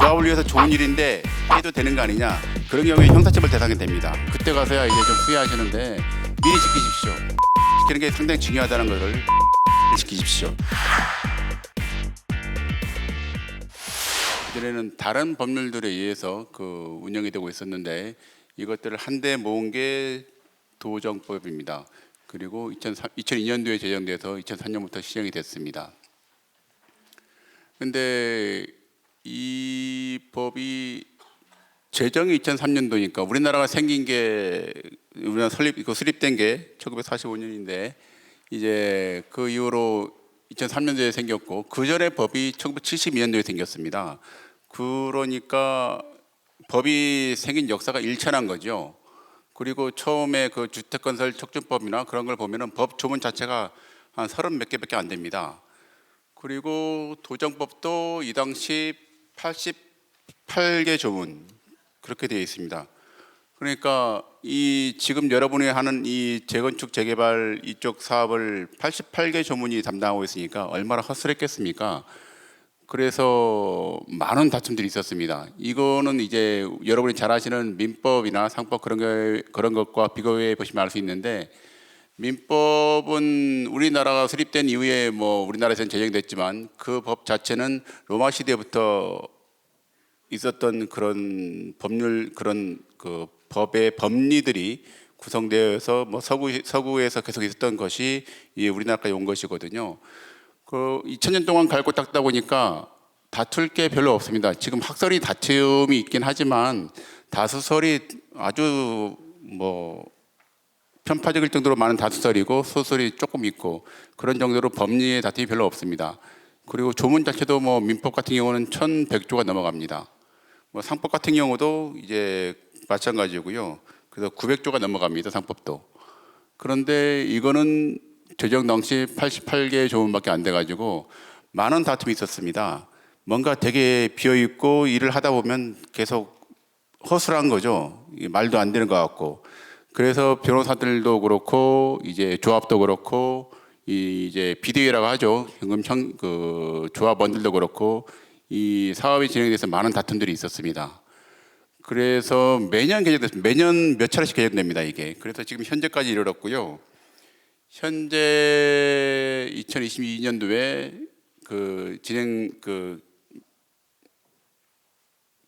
조합을 위해서 좋은 일인데 해도 되는 거 아니냐, 그런 경우에 형사처벌 대상이 됩니다. 그때 가서야 이제 좀 후회하시는데 미리 지키십시오. 지키는 게 상당히 중요하다는 것을 지키십시오. 그전에는 다른 법률들에 의해서 운영이 되고 있었는데 이것들을 한데 모은 게 도정법입니다. 그리고 2002년도에 제정돼서 2003년부터 시행이 됐습니다. 근데 이 법이 제정이 2003년도니까 우리나라가 생긴 게, 우리나라 수립된 게 1945년인데 이제 그 이후로 2003년도에 생겼고, 그 전에 법이 1972년도에 생겼습니다. 그러니까 법이 생긴 역사가 일천한 거죠. 그리고 처음에 그 주택건설 촉진법이나 그런 걸 보면은 법 조문 자체가 한 30 몇 개밖에 안 됩니다. 그리고 도정법도 이 당시 88개 조문 그렇게 되어 있습니다. 그러니까 이 지금 여러분이 하는 이 재건축 재개발 이쪽 사업을 88개 조문이 담당하고 있으니까 얼마나 허술했겠습니까? 그래서 많은 다툼들이 있었습니다. 이거는 이제 여러분이 잘 아시는 민법이나 상법 그런 것과 비교해 보시면 알 수 있는데, 민법은 우리나라가 수립된 이후에 우리나라에서는 제정됐지만 그 법 자체는 로마 시대부터 있었던 그런 법률, 그런 그 법의 법리들이 구성되어서 서구에서 계속 있었던 것이 우리나라까지 온 것이거든요. 2000년 동안 갈고 닦다 보니까 다툴 게 별로 없습니다. 지금 학설이 다툼이 있긴 하지만 다수설이 아주 편파적일 정도로 많은 다수설이고 소설이 조금 있고, 그런 정도로 법리에 다툼이 별로 없습니다. 그리고 조문 자체도 민법 같은 경우는 1100조가 넘어갑니다. 상법 같은 경우도 이제 마찬가지고요. 그래서 900조가 넘어갑니다. 상법도. 그런데 이거는 제정 당시 88개 조문밖에 안 돼가지고 많은 다툼이 있었습니다. 뭔가 되게 비어있고 일을 하다 보면 계속 허술한 거죠. 말도 안 되는 것 같고. 그래서 변호사들도 그렇고 이제 조합도 그렇고 이제 비대위라고 하죠. 조합원들도 그렇고 이 사업이 진행돼서 많은 다툼들이 있었습니다. 그래서 매년 개정됐습니다. 매년 몇 차례씩 개정됩니다, 이게. 그래서 지금 현재까지 이르렀고요. 현재 2022년도에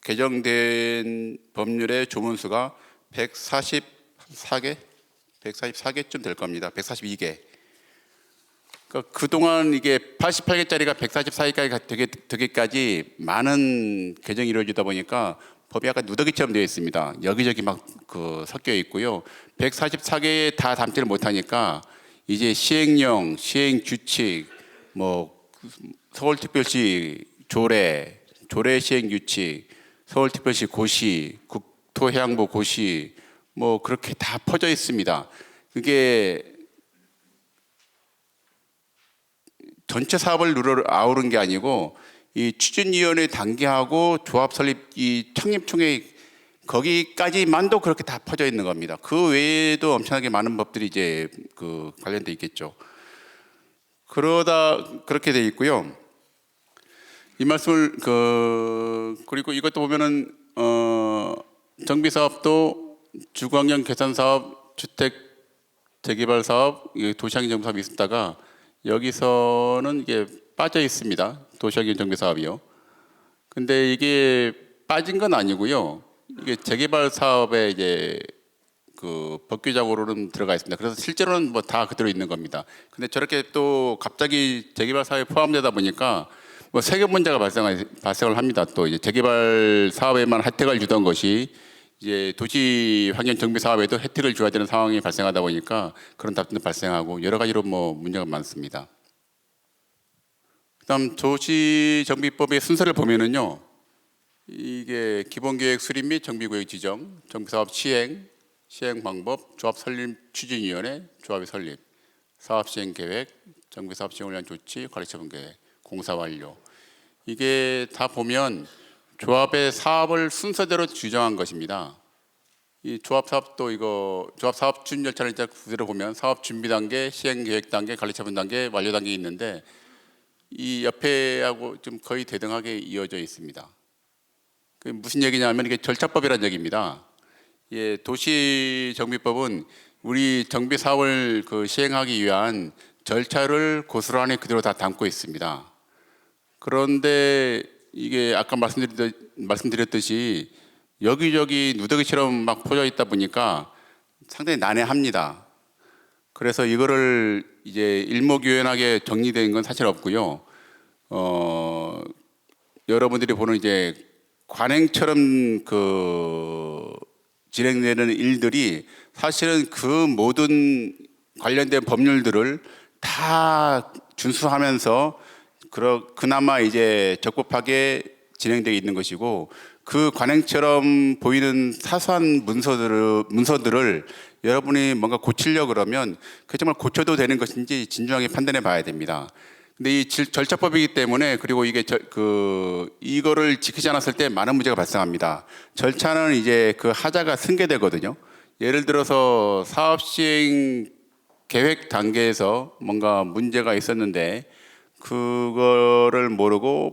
개정된 법률의 조문수가 144개쯤 될 겁니다. 142개. 그동안 이게 88개짜리가 144개까지 되기까지 많은 개정이 이루어지다 보니까 법이 약간 누더기처럼 되어 있습니다. 여기저기 섞여 있고요. 144개에 다 담지를 못하니까 이제 시행령, 시행규칙, 서울특별시 조례 시행규칙, 서울특별시 고시, 국토해양부 고시, 그렇게 다 퍼져 있습니다. 그게 전체 사업을 아우른 게 아니고 이 추진위원회 단계하고 조합 설립, 이 창립총회 거기까지만도 그렇게 다 퍼져 있는 겁니다. 그 외에도 엄청나게 많은 법들이 이제 관련돼 있겠죠. 그렇게 돼 있고요. 이 말씀을 그리고 이것도 보면은 정비사업도 주거환경 개선 사업, 주택 재개발 사업, 도시환경 정비 사업이 있었다가 여기서는 이게 빠져 있습니다. 도시환경 정비 사업이요. 근데 이게 빠진 건 아니고요. 이게 재개발 사업에 이제 법규적으로는 들어가 있습니다. 그래서 실제로는 다 그대로 있는 겁니다. 근데 저렇게 또 갑자기 재개발 사업에 포함되다 보니까 세금 문제가 발생을 합니다. 또 이제 재개발 사업에만 혜택을 주던 것이 이제 도시 환경 정비 사업에도 혜택을 줘야 되는 상황이 발생하다 보니까 그런 다툼도 발생하고 여러 가지로 문제가 많습니다. 그다음 도시정비법의 순서를 보면은요, 이게 기본계획 수립 및 정비구역 지정, 정비사업 시행 방법, 조합 설립 추진위원회, 조합의 설립, 사업 시행 계획, 정비사업 시행을 위한 조치, 관리처분 계획, 공사 완료. 이게 다 보면 조합의 사업을 순서대로 규정한 것입니다. 이 조합 사업도 조합 사업 추진 절차를 이제 그대로 보면 사업 준비 단계, 시행 계획 단계, 관리처분 단계, 완료 단계 있는데 이 옆에하고 좀 거의 대등하게 이어져 있습니다. 그 무슨 얘기냐면 이게 절차법이라는 얘기입니다. 예, 도시정비법은 우리 정비 사업을 시행하기 위한 절차를 고스란히 그대로 다 담고 있습니다. 그런데 이게 아까 말씀드렸듯이 여기저기 누더기처럼 막 퍼져 있다 보니까 상당히 난해합니다. 그래서 이거를 이제 일목요연하게 정리된 건 사실 없고요. 여러분들이 보는 이제 관행처럼 진행되는 일들이 사실은 그 모든 관련된 법률들을 다 준수하면서 그나마 이제 적법하게 진행되어 있는 것이고, 그 관행처럼 보이는 사소한 문서들을 여러분이 뭔가 고치려 그러면 그게 정말 고쳐도 되는 것인지 진중하게 판단해 봐야 됩니다. 근데 이 절차법이기 때문에, 그리고 이게 이거를 지키지 않았을 때 많은 문제가 발생합니다. 절차는 이제 그 하자가 승계되거든요. 예를 들어서 사업 시행 계획 단계에서 뭔가 문제가 있었는데 그거를 모르고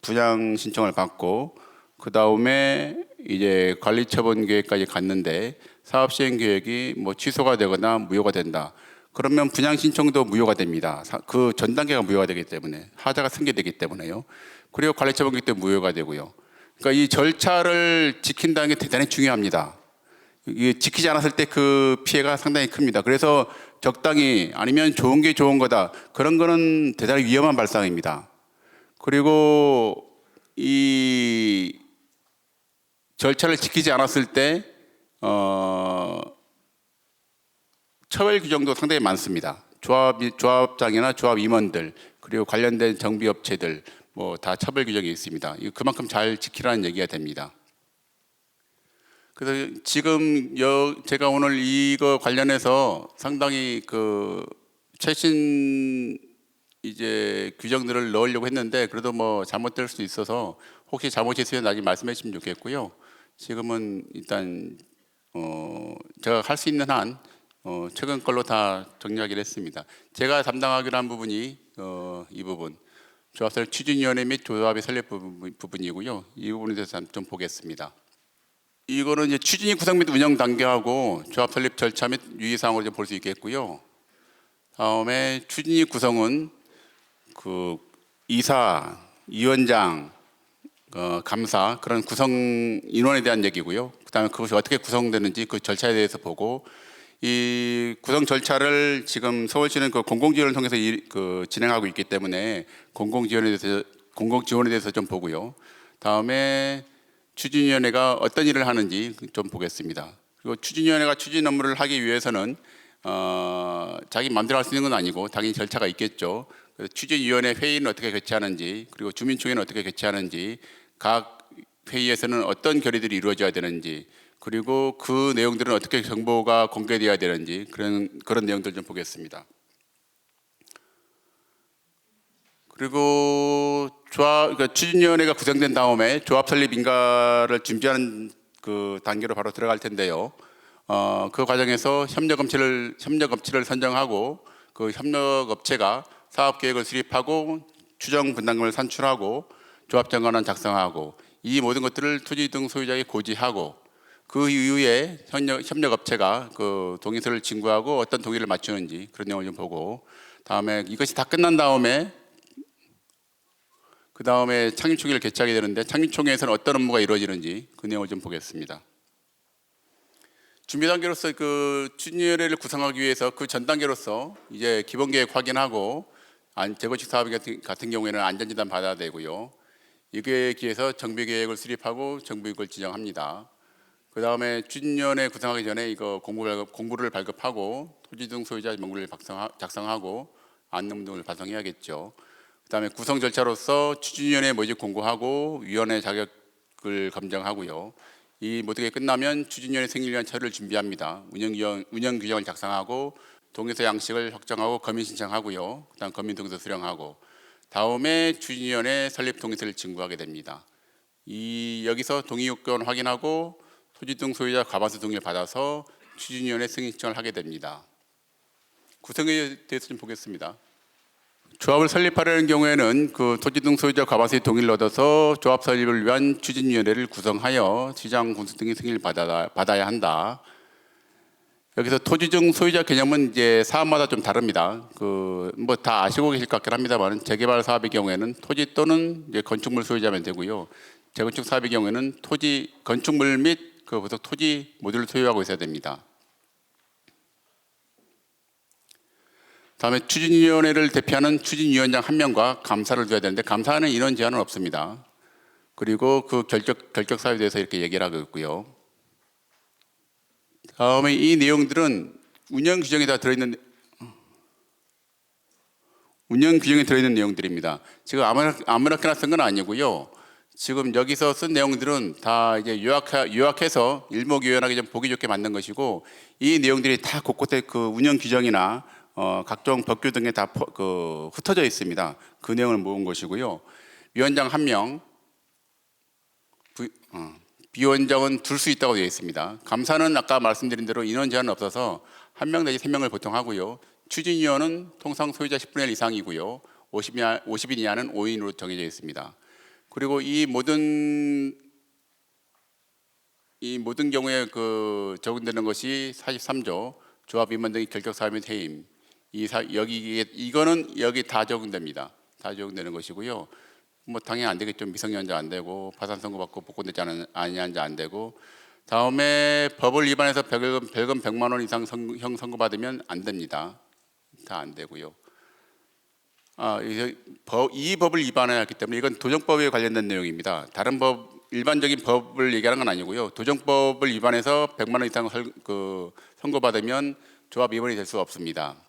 분양 신청을 받고 그 다음에 이제 관리처분 계획까지 갔는데 사업 시행 계획이 뭐 취소가 되거나 무효가 된다. 그러면 분양 신청도 무효가 됩니다. 그 전 단계가 무효가 되기 때문에, 하자가 승계되기 때문에요. 그리고 관리처분 계획도 무효가 되고요. 그러니까 이 절차를 지킨다는 게 대단히 중요합니다. 이게 지키지 않았을 때 그 피해가 상당히 큽니다. 그래서 적당히, 아니면 좋은 게 좋은 거다, 그런 거는 대단히 위험한 발상입니다. 그리고 이 절차를 지키지 않았을 때 처벌 규정도 상당히 많습니다. 조합장이나 조합 임원들, 그리고 관련된 정비업체들 뭐 다 처벌 규정이 있습니다. 이거 그만큼 잘 지키라는 얘기가 됩니다. 그래서 지금 제가 오늘 이거 관련해서 상당히 최신 이제 규정들을 넣으려고 했는데, 그래도 뭐 잘못될 수도 있어서 혹시 잘못이 있으면 나중에 말씀해 주시면 좋겠고요. 지금은 일단 제가 할 수 있는 한 최근 걸로 다 정리하기로 했습니다. 제가 담당하기로 한 부분이 이 부분, 조합설 추진위원회 및 조합의 설립 부분이고요. 이 부분에 대해서 좀 보겠습니다. 이거는 이제 추진위 구성 및 운영 단계하고 조합 설립 절차 및 유의사항으로 좀 볼 수 있겠고요. 다음에 추진위 구성은 이사, 위원장, 감사, 그런 구성 인원에 대한 얘기고요. 그다음에 그것이 어떻게 구성되는지 그 절차에 대해서 보고, 이 구성 절차를 지금 서울시는 공공지원을 통해서 진행하고 있기 때문에 공공지원에 대해서 좀 보고요. 다음에 추진위원회가 어떤 일을 하는지 좀 보겠습니다. 그리고 추진위원회가 추진 업무를 하기 위해서는 자기 마음대로 할 수 있는 건 아니고 당연히 절차가 있겠죠. 그래서 추진위원회 회의는 어떻게 개최하는지, 그리고 주민총회는 어떻게 개최하는지, 각 회의에서는 어떤 결의들이 이루어져야 되는지, 그리고 그 내용들은 어떻게 정보가 공개되어야 되는지, 그런 내용들 좀 보겠습니다. 그리고 그러니까 추진위원회가 구성된 다음에 조합 설립 인가를 준비하는 그 단계로 바로 들어갈 텐데요. 그 과정에서 협력업체를 선정하고, 그 협력업체가 사업 계획을 수립하고 추정 분담금을 산출하고 조합 정관안 작성하고, 이 모든 것들을 토지 등 소유자에게 고지하고, 그 이후에 협력업체가 그 동의서를 진구하고 어떤 동의를 맞추는지 그런 내용을 좀 보고, 다음에 이것이 다 끝난 다음에 그 다음에 창립총회를 개최하게 되는데, 창립총회에서는 어떤 업무가 이루어지는지 그 내용을 좀 보겠습니다. 준비 단계로서 그 추진위원회를 구성하기 위해서 그 전 단계로서 이제 기본계획 확인하고, 재건축 사업 같은 경우에는 안전진단 받아야 되고요. 이에 기해서 정비계획을 수립하고 정비구역을 지정합니다. 그 다음에 추진위원회 구성하기 전에 이거 공고를 발급하고 토지 등 소유자 명부를 작성하고 안내문 등을 발송해야겠죠. 그 다음에 구성 절차로서 추진위원회 모집 공고하고 위원회 자격을 검정하고요. 이 모든 게 끝나면 추진위원회 생일 위한 처리를 준비합니다. 운영 규정을 작성하고 동의서 양식을 확정하고 검인 신청하고요. 그다음 검인 동의서 수령하고, 다음에 추진위원회 설립 동의서를 진구하게 됩니다. 여기서 동의 요건 확인하고 토지 등 소유자 과반수 동의를 받아서 추진위원회 승인 신청을 하게 됩니다. 구성에 대해서 좀 보겠습니다. 조합을 설립하려는 경우에는 그 토지 등 소유자 과반수의 동의를 얻어서 조합 설립을 위한 추진위원회를 구성하여 시장 군수 등의 승인을 받아야 한다. 여기서 토지 등 소유자 개념은 이제 사업마다 좀 다릅니다. 그 뭐 다 아시고 계실 것 같긴 합니다만, 재개발 사업의 경우에는 토지 또는 이제 건축물 소유자면 되고요. 재건축 사업의 경우에는 토지 건축물 및 그 부속 토지 모두를 소유하고 있어야 됩니다. 다음에 추진위원회를 대표하는 추진위원장 1명과 감사를 둬야 되는데, 감사하는 인원 제한은 없습니다. 그리고 그 결격 사유에 대해서 이렇게 얘기를 하고 있고요. 다음에 이 내용들은 운영 규정에 들어있는 내용들입니다. 지금 아무렇게나 쓴 건 아니고요. 지금 여기서 쓴 내용들은 다 이제 요약해서 일목요연하게 좀 보기 좋게 만든 것이고, 이 내용들이 다 곳곳에 그 운영 규정이나 각종 법규 등에 다 흩어져 있습니다. 그 내용을 모은 것이고요. 위원장 1명, 비원장은 둘 수 있다고 되어 있습니다. 감사는 아까 말씀드린 대로 인원 제한은 없어서 1명 내지 3명을 보통 하고요. 추진위원은 통상 소유자 10분의 1 이상이고요. 50인 이하는 5인으로 정해져 있습니다. 그리고 이 모든 경우에 그 적용되는 것이 43조 조합 임원 등의 결격 사유 및 해임. 이거는 여기 다 적용됩니다. 다 적용되는 것이고요. 뭐 당연히 안 되겠죠. 미성년자 안 되고 파산 선고 받고 복권되지 아니한 자 안 되고, 다음에 법을 위반해서 벌금 100만 원 이상 형 선고받으면 안 됩니다. 다 안 되고요. 이 법을 위반했기 때문에 이건 도정법에 관련된 내용입니다. 다른 일반적인 법을 얘기하는 건 아니고요. 도정법을 위반해서 100만 원 이상 선고받으면 조합 위반이 될 수 없습니다.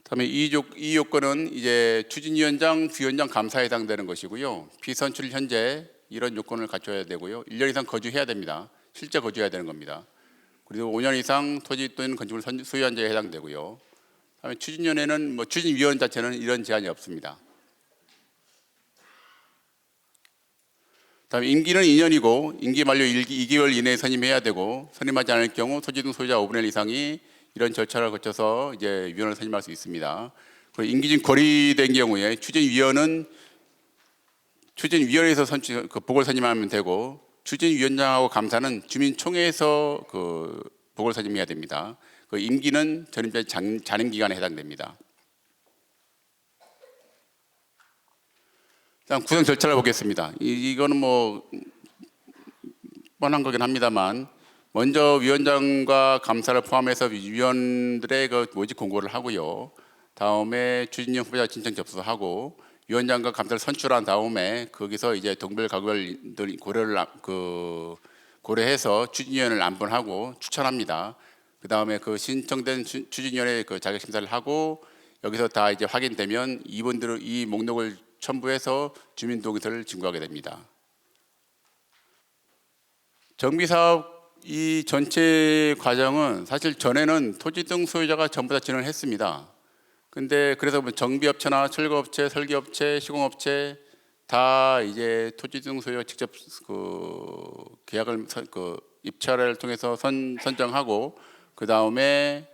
다음에 이 요건은 이제 추진위원장, 부위원장, 감사에 해당되는 것이고요. 비선출 현재 이런 요건을 갖춰야 되고요. 1년 이상 거주해야 됩니다. 실제 거주해야 되는 겁니다. 그리고 5년 이상 토지 또는 건축물 소유한 자에 해당되고요. 다음에 추진위원회는 추진위원 자체는 이런 제한이 없습니다. 다음에 임기는 2년이고 임기 만료 2개월 이내에 선임해야 되고, 선임하지 않을 경우 토지 등 소유자 5분의 1 이상이 이런 절차를 거쳐서 이제 위원을 선임할 수 있습니다. 그리고 임기 중 거리된 경우에 추진위원회에서 보궐 선임하면 되고, 추진위원장하고 감사는 주민총회에서 보궐 선임해야 됩니다. 그 임기는 전임자의 잔임 기간에 해당됩니다. 다음 구성 절차를 보겠습니다. 이거는 뭐 뻔한 거긴 합니다만, 먼저 위원장과 감사를 포함해서 위원들의 모집 공고를 하고요. 다음에 추진위원 후보자 신청 접수하고, 위원장과 감사를 선출한 다음에 거기서 이제 동별각을 고려해서 추진위원을 안본하고 추천합니다. 그 다음에 그 신청된 추진위원회 자격 심사를 하고, 여기서 다 이제 확인되면 이분들은 이 목록을 첨부해서 주민동의서를 진구하게 됩니다. 정비사업 이 전체 과정은 사실 전에는 토지 등 소유자가 전부 다 진행을 했습니다. 근데 그래서 정비업체나 철거업체, 설계업체, 시공업체 다 이제 토지 등 소유자가 직접 계약을 입찰을 통해서 선정하고, 그 다음에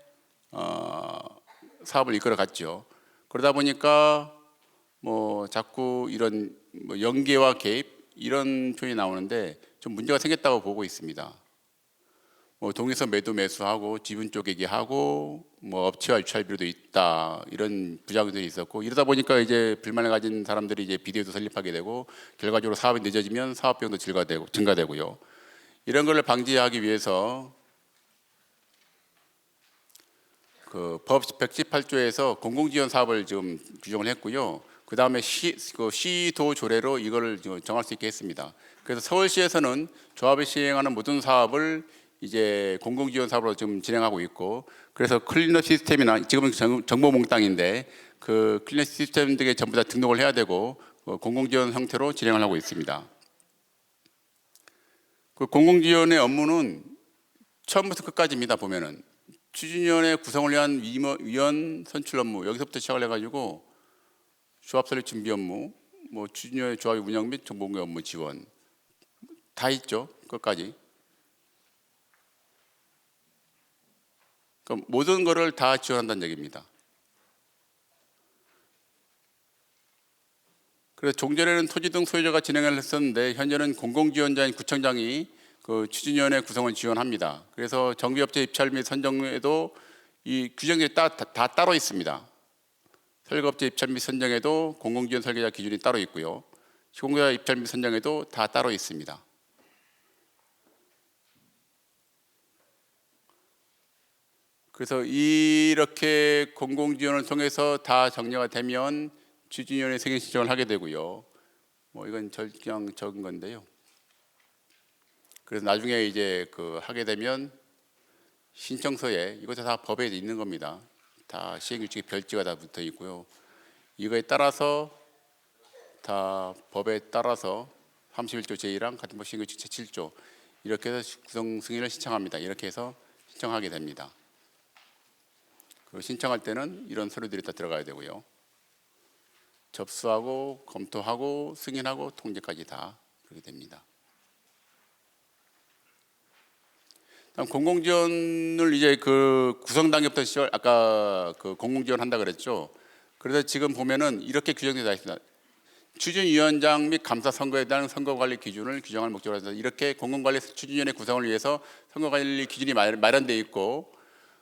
사업을 이끌어 갔죠. 그러다 보니까 자꾸 이런 연계와 개입 이런 표현이 나오는데 좀 문제가 생겼다고 보고 있습니다. 동에서 매수하고 지분 쪼개기 하고 업체와 유찰비료도 있다, 이런 부작용들이 있었고, 이러다 보니까 이제 불만을 가진 사람들이 이제 비대위도 설립하게 되고, 결과적으로 사업이 늦어지면 사업 비용도 증가되고요. 이런 걸 방지하기 위해서 법 118조에서 공공지원 사업을 지금 규정을 했고요. 그 다음에 시도 조례로 이거를 정할 수 있게 했습니다. 그래서 서울시에서는 조합이 시행하는 모든 사업을 이제 공공지원 사업으로 지금 진행하고 있고, 그래서 클린업 시스템이나 지금은 정보몽땅인데 그 클린업 시스템 등에 전부 다 등록을 해야 되고 공공지원 형태로 진행을 하고 있습니다. 그 공공지원의 업무는 처음부터 끝까지입니다. 보면은 추진위원회 구성을 위한 위원 선출 업무, 여기서부터 시작을 해가지고 조합 설립 준비 업무, 추진위원회 조합 운영 및 정보공개 업무 지원 다 있죠. 끝까지. 그러니까 모든 것을 다 지원한다는 얘기입니다. 그래서 종전에는 토지 등 소유자가 진행을 했었는데 현재는 공공지원자인 구청장이 그 추진위원회 구성을 지원합니다. 그래서 정비업체 입찰 및 선정에도 이 규정이 다 따로 있습니다. 설계업체 입찰 및 선정에도 공공지원 설계자 기준이 따로 있고요. 시공자 입찰 및 선정에도 다 따로 있습니다. 그래서 이렇게 공공지원을 통해서 다 정리가 되면 추진위원회 승인 신청을 하게 되고요. 뭐 이건 그냥 적은 건데요. 그래서 나중에 이제 하게 되면 신청서에 이것도 다 법에 있는 겁니다. 다 시행규칙에 별지가 다 붙어 있고요. 이거에 따라서 다 법에 따라서 31조 제1항 같은 법 시행규칙 제7조 이렇게 해서 구성 승인을 신청합니다. 이렇게 해서 신청하게 됩니다. 그 신청할 때는 이런 서류들이 다 들어가야 되고요. 접수하고 검토하고 승인하고 통지까지 다 그렇게 됩니다. 다음 공공지원을 이제 구성 단계부터 시절 아까 공공지원 한다 그랬죠. 그래서 지금 보면은 이렇게 규정되어 있습니다. 추진위원장 및 감사 선거에 대한 선거관리 기준을 규정할 목적으로 해서 이렇게 공공관리 추진위원회 구성을 위해서 선거관리 기준이 마련되어 있고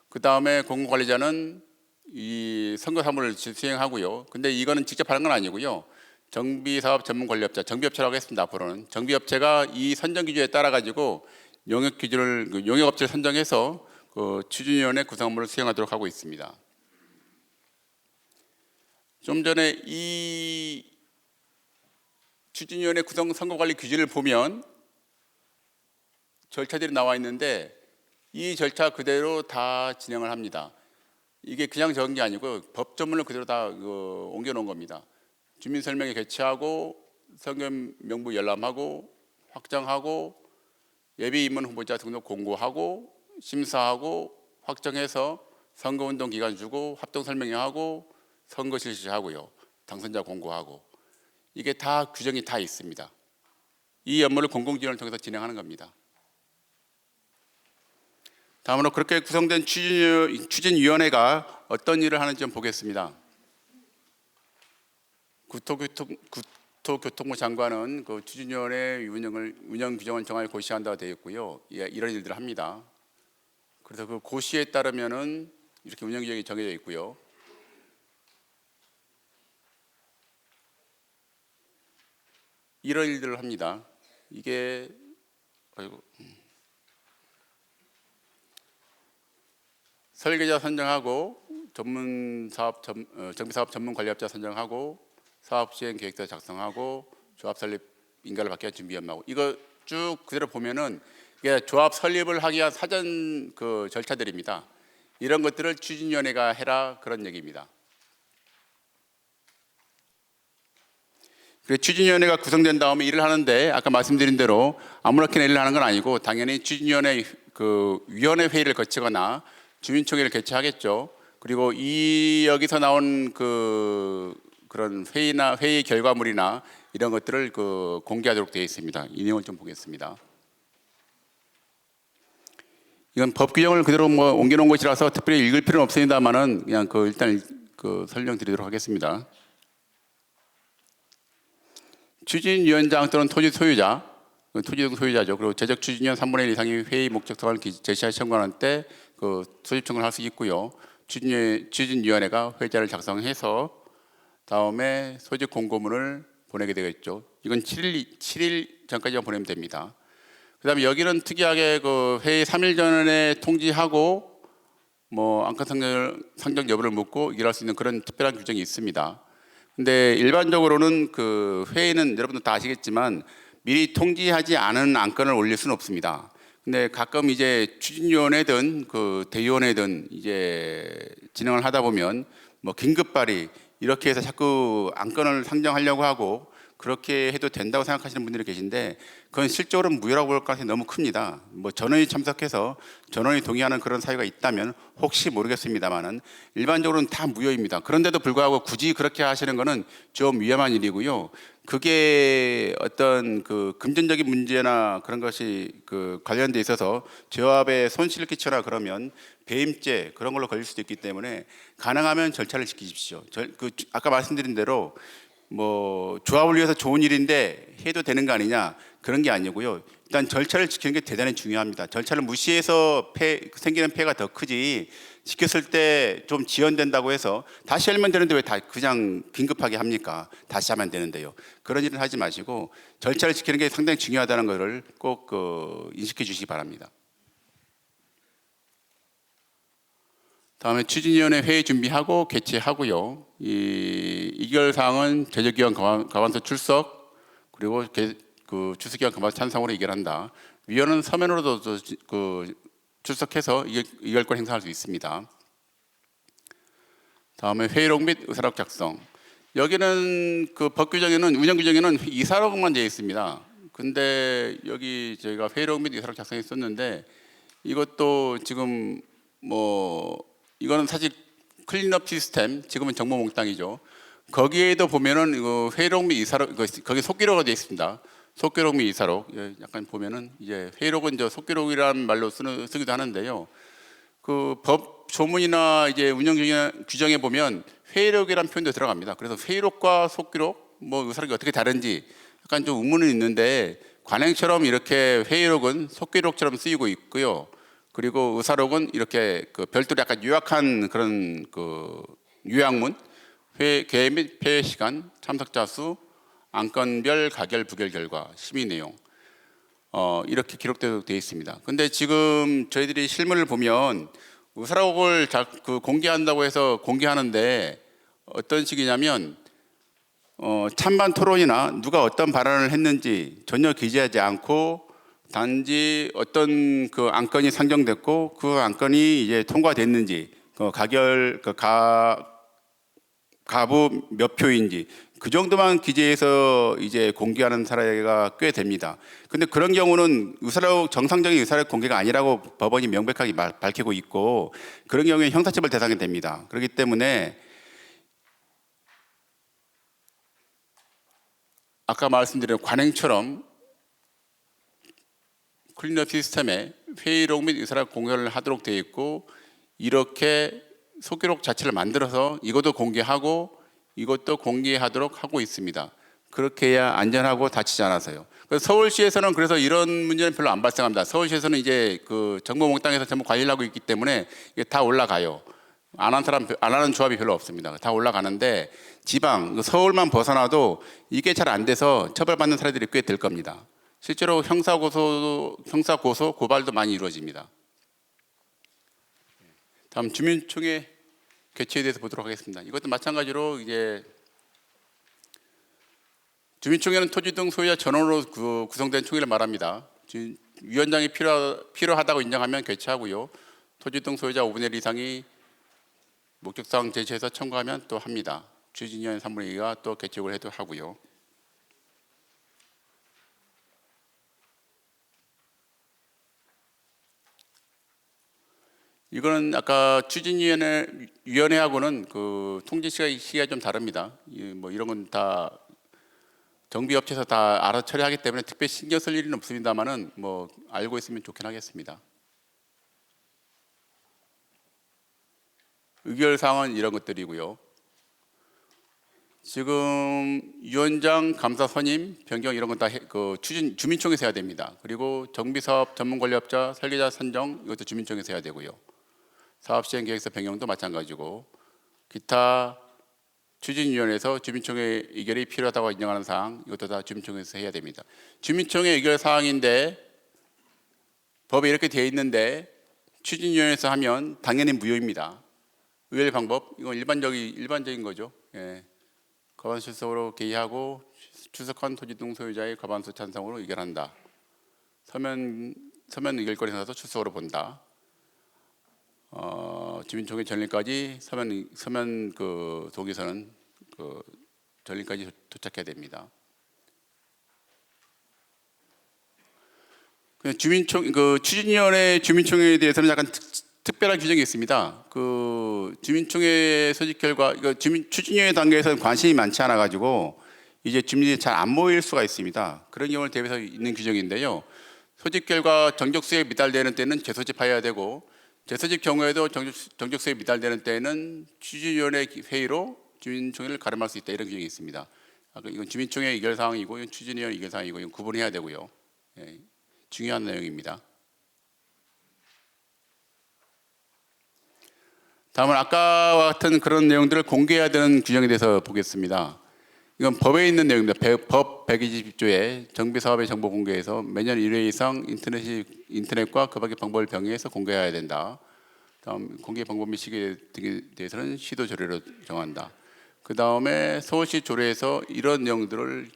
그 다음에 공공관리자는 이 선거 사무를 수행하고요. 근데 이거는 직접 하는 건 아니고요. 정비사업 전문관리업체, 정비업체라고 했습니다. 앞으로는 정비업체가 이 선정 기준에 따라 가지고 용역 기준을 용역업체를 선정해서 추진위원회 구성물을 수행하도록 하고 있습니다. 좀 전에 이 추진위원회 구성 선거관리 기준을 보면 절차들이 나와 있는데 이 절차 그대로 다 진행을 합니다. 이게 그냥 적은 게 아니고 법조문을 그대로 다 옮겨놓은 겁니다. 주민설명회 개최하고 선거 명부 열람하고 확정하고 예비인문 후보자 등록 공고하고 심사하고 확정해서 선거운동 기간 주고 합동설명회하고 선거 실시하고요. 당선자 공고하고 이게 다 규정이 다 있습니다. 이 업무를 공공지원을 통해서 진행하는 겁니다. 다음으로 그렇게 구성된 추진위원회가 어떤 일을 하는지 좀 보겠습니다. 국토교통부 장관은 추진위원회 운영 규정을 정하여 고시한다고 되어 있고요. 예, 이런 일들을 합니다. 그래서 그 고시에 따르면은 이렇게 운영 규정이 정해져 있고요. 이런 일들을 합니다. 이게 설계자 선정하고 정비사업 전문관리업자 선정하고 사업시행 계획서 작성하고 조합 설립 인가를 받기 위한 준비 업무하고 이거 쭉 그대로 보면은 이게 조합 설립을 하기 위한 사전 절차들입니다. 이런 것들을 추진위원회가 해라 그런 얘기입니다. 추진위원회가 구성된 다음에 일을 하는데 아까 말씀드린 대로 아무렇게나 일을 하는 건 아니고 당연히 추진위원회 위원회 회의를 거치거나 주민총회를 개최하겠죠. 그리고 여기서 나온 그런 회의 결과물이나 이런 것들을 공개하도록 되어 있습니다. 이 내용을 좀 보겠습니다. 이건 법 규정을 그대로 옮겨놓은 것이라서 특별히 읽을 필요는 없습니다만은 그냥 일단 설명드리도록 하겠습니다. 추진위원장 또는 토지 소유자, 토지 소유자죠. 그리고 재적 추진위원 3분의 1 이상이 회의 목적 사항을 제시하여 청구하는 때 소집 청구를 할 수 있고요. 추진위원회가 회자를 작성해서 다음에 소집 공고문을 보내게 되겠죠. 이건 7일 전까지만 보내면 됩니다. 그다음에 여기는 특이하게 회의 3일 전에 통지하고 안건 상정 여부를 묻고 일할 수 있는 그런 특별한 규정이 있습니다. 근데 일반적으로는 회의는 여러분도 다 아시겠지만 미리 통지하지 않은 안건을 올릴 수는 없습니다. 근데 가끔 이제 추진위원회든 대위원회든 이제 진행을 하다 보면 긴급 발의 이렇게 해서 자꾸 안건을 상정하려고 하고 그렇게 해도 된다고 생각하시는 분들이 계신데 그건 실적으로는 무효라고 볼 가능성이 너무 큽니다. 전원이 참석해서 전원이 동의하는 그런 사유가 있다면 혹시 모르겠습니다만은 일반적으로는 다 무효입니다. 그런데도 불구하고 굳이 그렇게 하시는 거는 좀 위험한 일이고요. 그게 어떤 금전적인 문제나 그런 것이 관련돼 있어서 조합에 손실을 끼쳐나 그러면 배임죄 그런 걸로 걸릴 수도 있기 때문에 가능하면 절차를 지키십시오. 아까 말씀드린 대로 뭐 조합을 위해서 좋은 일인데 해도 되는 거 아니냐, 그런 게 아니고요. 일단 절차를 지키는 게 대단히 중요합니다. 절차를 무시해서 생기는 폐해가 더 크지, 지켰을 때 좀 지연된다고 해서 다시 열면 되는데 왜 다 그냥 긴급하게 합니까? 다시 하면 되는데요. 그런 일은 하지 마시고 절차를 지키는 게 상당히 중요하다는 것을 꼭 인식해 주시기 바랍니다. 다음에 추진위원회 회의 준비하고 개최하고요. 이 결 사항은 제적기관 과반수 출석, 그리고 그 추수기관 과반수 찬성으로 의결한다. 위원은 서면으로도 출석해서 의결권 행사할 수 있습니다. 다음에 회의록 및 의사록 작성. 여기는 그 법 규정에는, 운영 규정에는 이사록만 되어 있습니다. 근데 여기 저희가 회의록 및 의사록 작성했었는데, 이것도 지금 뭐 이거는 사실 클린업 시스템, 지금은 정보몽땅이죠. 거기에도 보면은 이거 회의록 및 이사록, 거기 속기록가 되어 있습니다. 속기록 및 이사록. 약간 보면은 이제 회의록은 저 속기록이라는 말로 쓰기도 하는데요. 그 법 조문이나 이제 운영 규정에 보면 회의록이라는 표현도 들어갑니다. 그래서 회의록과 속기록, 뭐 의사록이 어떻게 다른지 약간 좀 의문은 있는데, 관행처럼 이렇게 회의록은 속기록처럼 쓰이고 있고요. 그리고 의사록은 이렇게 그 별도로 약간 요약한 그런 그 요약문, 개회 및 폐회 시간, 참석자 수, 안건별 가결 부결 결과, 심의 내용, 이렇게 기록되어 있습니다. 근데 지금 저희들이 실무를 보면 의사록을 공개한다고 해서 공개하는데, 어떤 식이냐면 찬반 토론이나 누가 어떤 발언을 했는지 전혀 기재하지 않고, 단지 어떤 그 안건이 상정됐고 그 안건이 이제 통과됐는지, 가부 몇 표인지 그 정도만 기재해서 이제 공개하는 사례가 꽤 됩니다. 근데 그런 경우는 의사록, 정상적인 의사록 공개가 아니라고 법원이 명백하게 밝히고 있고, 그런 경우에 형사처벌 대상이 됩니다. 그렇기 때문에 아까 말씀드린 관행처럼 클린업 시스템에 회의록 및 의사록 공개를 하도록 되어 있고, 이렇게 속기록 자체를 만들어서 이것도 공개하고 이것도 공개하도록 하고 있습니다. 그렇게 해야 안전하고 다치지 않아서요. 그래서 서울시에서는 그래서 이런 문제는 별로 안 발생합니다. 서울시에서는 이제 그 정보몽땅에서 전부 관리를 하고 있기 때문에 이게 다 올라가요. 안 하는 조합이 별로 없습니다. 다 올라가는데, 지방, 서울만 벗어나도 이게 잘 안 돼서 처벌받는 사례들이 꽤 될 겁니다. 실제로 형사 고소, 고발도 많이 이루어집니다. 다음 주민총회 개최에 대해서 보도록 하겠습니다. 이것도 마찬가지로 이제 주민총회는 토지 등 소유자 전원으로 구성된 총회를 말합니다. 위원장이 필요하다고 인정하면 개최하고요. 토지 등 소유자 5분의 1 이상이 목적사항 제시해서 청구하면 또 합니다. 추진위원 3분의 2가 또 개최를 해도 하고요. 이거는 아까 추진위원회하고는 그 통지 시기가 좀 다릅니다. 뭐 이런 건 다 정비업체에서 다 알아서 처리하기 때문에 특별히 신경 쓸 일은 없습니다만은 뭐 알고 있으면 좋긴 하겠습니다. 의결 사항은 이런 것들이고요. 지금 위원장, 감사 선임, 변경 이런 건 다 주민총회에서 해야 됩니다. 그리고 정비사업 전문관리업자, 설계자 선정, 이것도 주민총회에서 해야 되고요. 사업시행계획서 변경도 마찬가지고, 기타 추진위원회에서 주민총회 의결이 필요하다고 인정하는 사항, 이것도 다 주민총회에서 해야 됩니다. 주민총회 의결 사항인데 법에 이렇게 되어 있는데 추진위원회에서 하면 당연히 무효입니다. 의결 방법, 이건 일반적인 거죠. 예. 과반수 출석으로 개의하고 출석한 토지 등 소유자의 과반수 찬성으로 의결한다. 서면 의결권에 있어서 출석으로 본다. 주민총회 전일까지 서면 그 동의서는 그 전일까지 도착해야 됩니다. 추진위원회 주민총회에 대해서는 약간 특별한 규정이 있습니다. 그 주민총회 소집 결과, 추진위원회 단계에서는 관심이 많지 않아 가지고 이제 주민들이 잘 안 모일 수가 있습니다. 그런 경우를 대비해서 있는 규정인데요. 소집 결과 정적수에 미달되는 때는 재소집해야 되고, 재소집 경우에도 정적수에 미달되는 때에는 추진위원회 회의로 주민총회를 가름할 수 있다, 이런 규정이 있습니다. 이건 주민총회 의결 사항이고 이건 추진위원 의결 사항이고 이건 구분해야 되고요. 예, 중요한 내용입니다. 다음은 아까와 같은 그런 내용들을 공개해야 되는 규정에 대해서 보겠습니다. 이건 법에 있는 내용입니다. 법 120조에 정비사업의 정보 공개에서 매년 1회 이상 인터넷과 그 밖의 방법을 병행해서 공개해야 된다. 다음 공개 방법 및 시기에 등에 대해서는 시도 조례로 정한다. 그 다음에 서울시 조례에서 이런 내용들을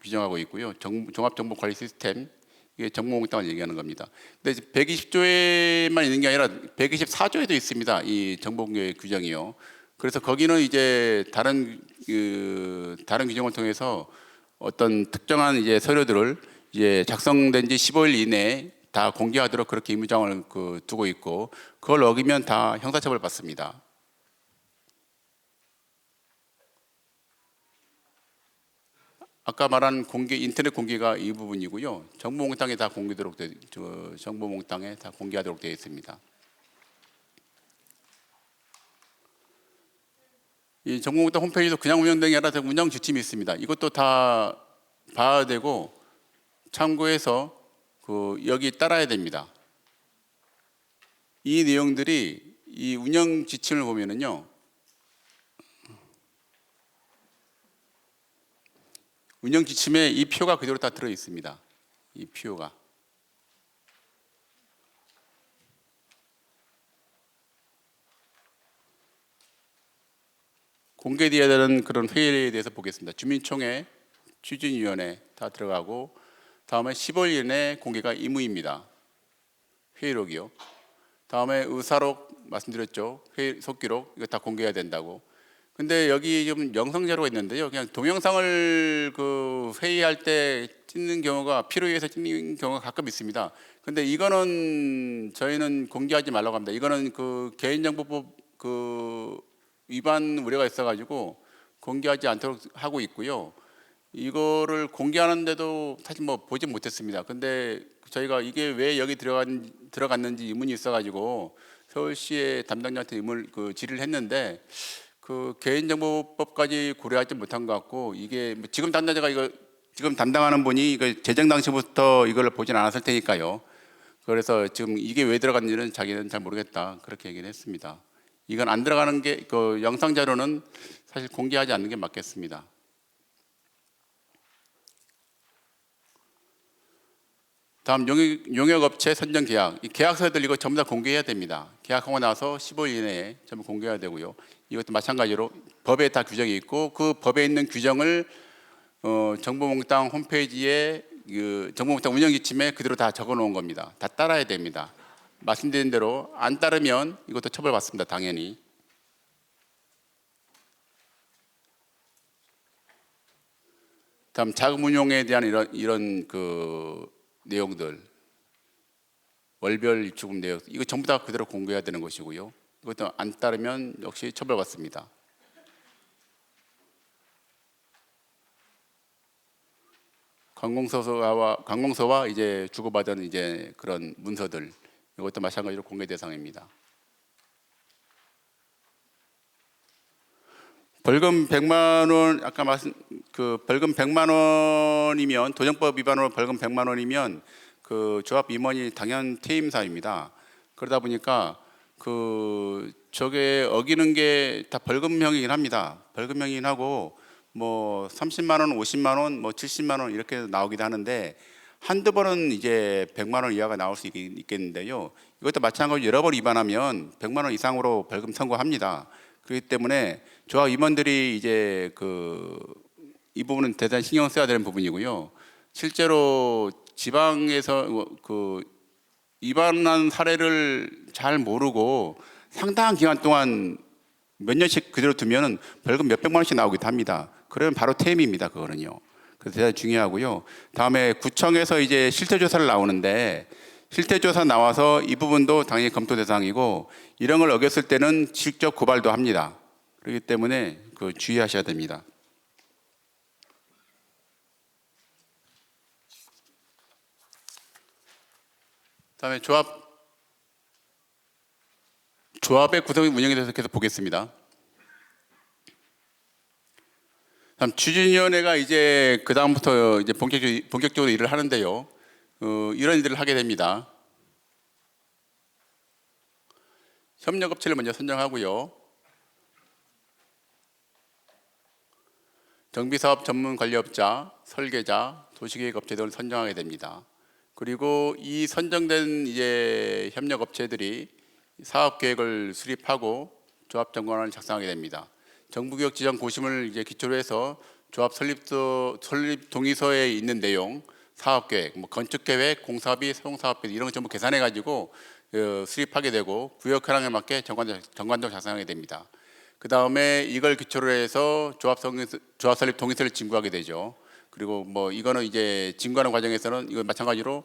규정하고 있고요. 종합정보관리 시스템, 이게 정보공개당을 얘기하는 겁니다. 근데 120조에만 있는 게 아니라 124조에도 있습니다. 이 정보공개 규정이요. 그래서 거기는 이제 다른 규정을 통해서 어떤 특정한 이제 서류들을 이제 작성된 지 15일 이내에 다 공개하도록 그렇게 의무장을 두고 있고, 그걸 어기면 다 형사처벌 받습니다. 아까 말한 인터넷 공개가 이 부분이고요. 정보몽땅에 다 정보몽땅에 다 공개하도록 되어 있습니다. 이 정보몽땅 홈페이지도 그냥 운영되는 게 아니라 운영 지침이 있습니다. 이것도 다 봐야 되고 참고해서 여기 따라야 됩니다. 이 내용들이 이 운영 지침을 보면은요. 운영 지침에 이 표가 그대로 다 들어 있습니다. 이 표가. 공개되어야 되는 그런 회의에 대해서 보겠습니다. 주민총회, 추진위원회 다 들어가고, 다음에 15일 이내 공개가 의무입니다. 회의록이요. 다음에 의사록 말씀드렸죠. 회의 속기록 이거 다 공개해야 된다고. 근데 여기 좀 영상 자료가 있는데요. 그냥 동영상을 회의할 때 찍는 경우가 필요에 의해서 찍는 경우가 가끔 있습니다. 근데 이거는 저희는 공개하지 말라고 합니다. 이거는 개인정보법 위반 우려가 있어가지고 공개하지 않도록 하고 있고요. 이거를 공개하는데도 사실 보지 못했습니다. 근데 저희가 이게 왜 여기 들어갔는지 의문이 있어가지고 서울시의 담당자한테 질의를 했는데 개인정보법까지 고려하지 못한 것 같고, 이게 지금 담당자가 지금 담당하는 분이 이거 제정 당시부터 이걸 보진 않았을 테니까요. 그래서 지금 이게 왜 들어갔는지는 자기는 잘 모르겠다 그렇게 얘기를 했습니다. 이건 안 들어가는 게 영상 자료는 사실 공개하지 않는 게 맞겠습니다. 다음 용역업체 선정 계약. 이 계약서들 이거 전부 다 공개해야 됩니다. 계약하고 나서 15일 이내에 전부 공개해야 되고요. 이것도 마찬가지로 법에 다 규정이 있고 그 법에 있는 규정을 정보몽땅 홈페이지에 정보몽땅 운영지침에 그대로 다 적어놓은 겁니다. 다 따라야 됩니다. 말씀드린 대로 안 따르면 이것도 처벌받습니다. 당연히. 다음 자금 운용에 대한 이런 내용들, 월별 입출금 내역, 이거 전부 다 그대로 공개해야 되는 것이고요. 이것도 안 따르면 역시 처벌받습니다. 관공서와 이제 주고받은 이제 그런 문서들, 이것도 마찬가지로 공개 대상입니다. 벌금 100만 원, 아까 벌금 100만 원이면, 도정법 위반으로 벌금 100만 원이면 조합 임원이 당연 퇴임 사유입니다. 그러다 보니까 저게 어기는 게 다 벌금형이긴 합니다. 벌금형이긴 하고 30만 원, 50만 원, 70만 원 이렇게 나오기도 하는데 한두 번은 이제 100만 원 이하가 나올 수 있겠는데요. 이것도 마찬가지로 여러 번 위반하면 100만 원 이상으로 벌금 선고합니다. 그렇기 때문에 조합 임원들이 이제 이 부분은 대단히 신경 써야 되는 부분이고요. 실제로 지방에서 위반한 사례를 잘 모르고 상당한 기간 동안 몇 년씩 그대로 두면은 벌금 몇백만 원씩 나오기도 합니다. 그러면 바로 퇴임입니다. 그거는요. 그래서 대단히 중요하고요. 다음에 구청에서 이제 실태조사를 나오는데 실태조사 나와서 이 부분도 당연히 검토 대상이고 이런 걸 어겼을 때는 직접 고발도 합니다. 그렇기 때문에 주의하셔야 됩니다. 다음에 조합의 구성 운영에 대해서 계속 보겠습니다. 다음 추진위원회가 이제 그 다음부터 이제 본격적으로 일을 하는데요. 이런 일들을 하게 됩니다. 협력업체를 먼저 선정하고요. 정비사업 전문 관리업자, 설계자, 도시계획업체 등을 선정하게 됩니다. 그리고 이 선정된 이제 협력업체들이 사업계획을 수립하고 조합정관을 작성하게 됩니다. 정부교육 지정 고심을 이제 기초로 해서 조합 설립 동의서에 있는 내용, 사업계획, 뭐 건축계획, 공사비, 사용사업비 이런 거 전부 계산해 가지고 수립하게 되고 구역 현황에 맞게 정관도 작성하게 됩니다. 그 다음에 이걸 기초로 해서 조합 설립 동의서를 진구하게 되죠. 그리고 뭐 이거는 이제 진구하는 과정에서는 이거 마찬가지로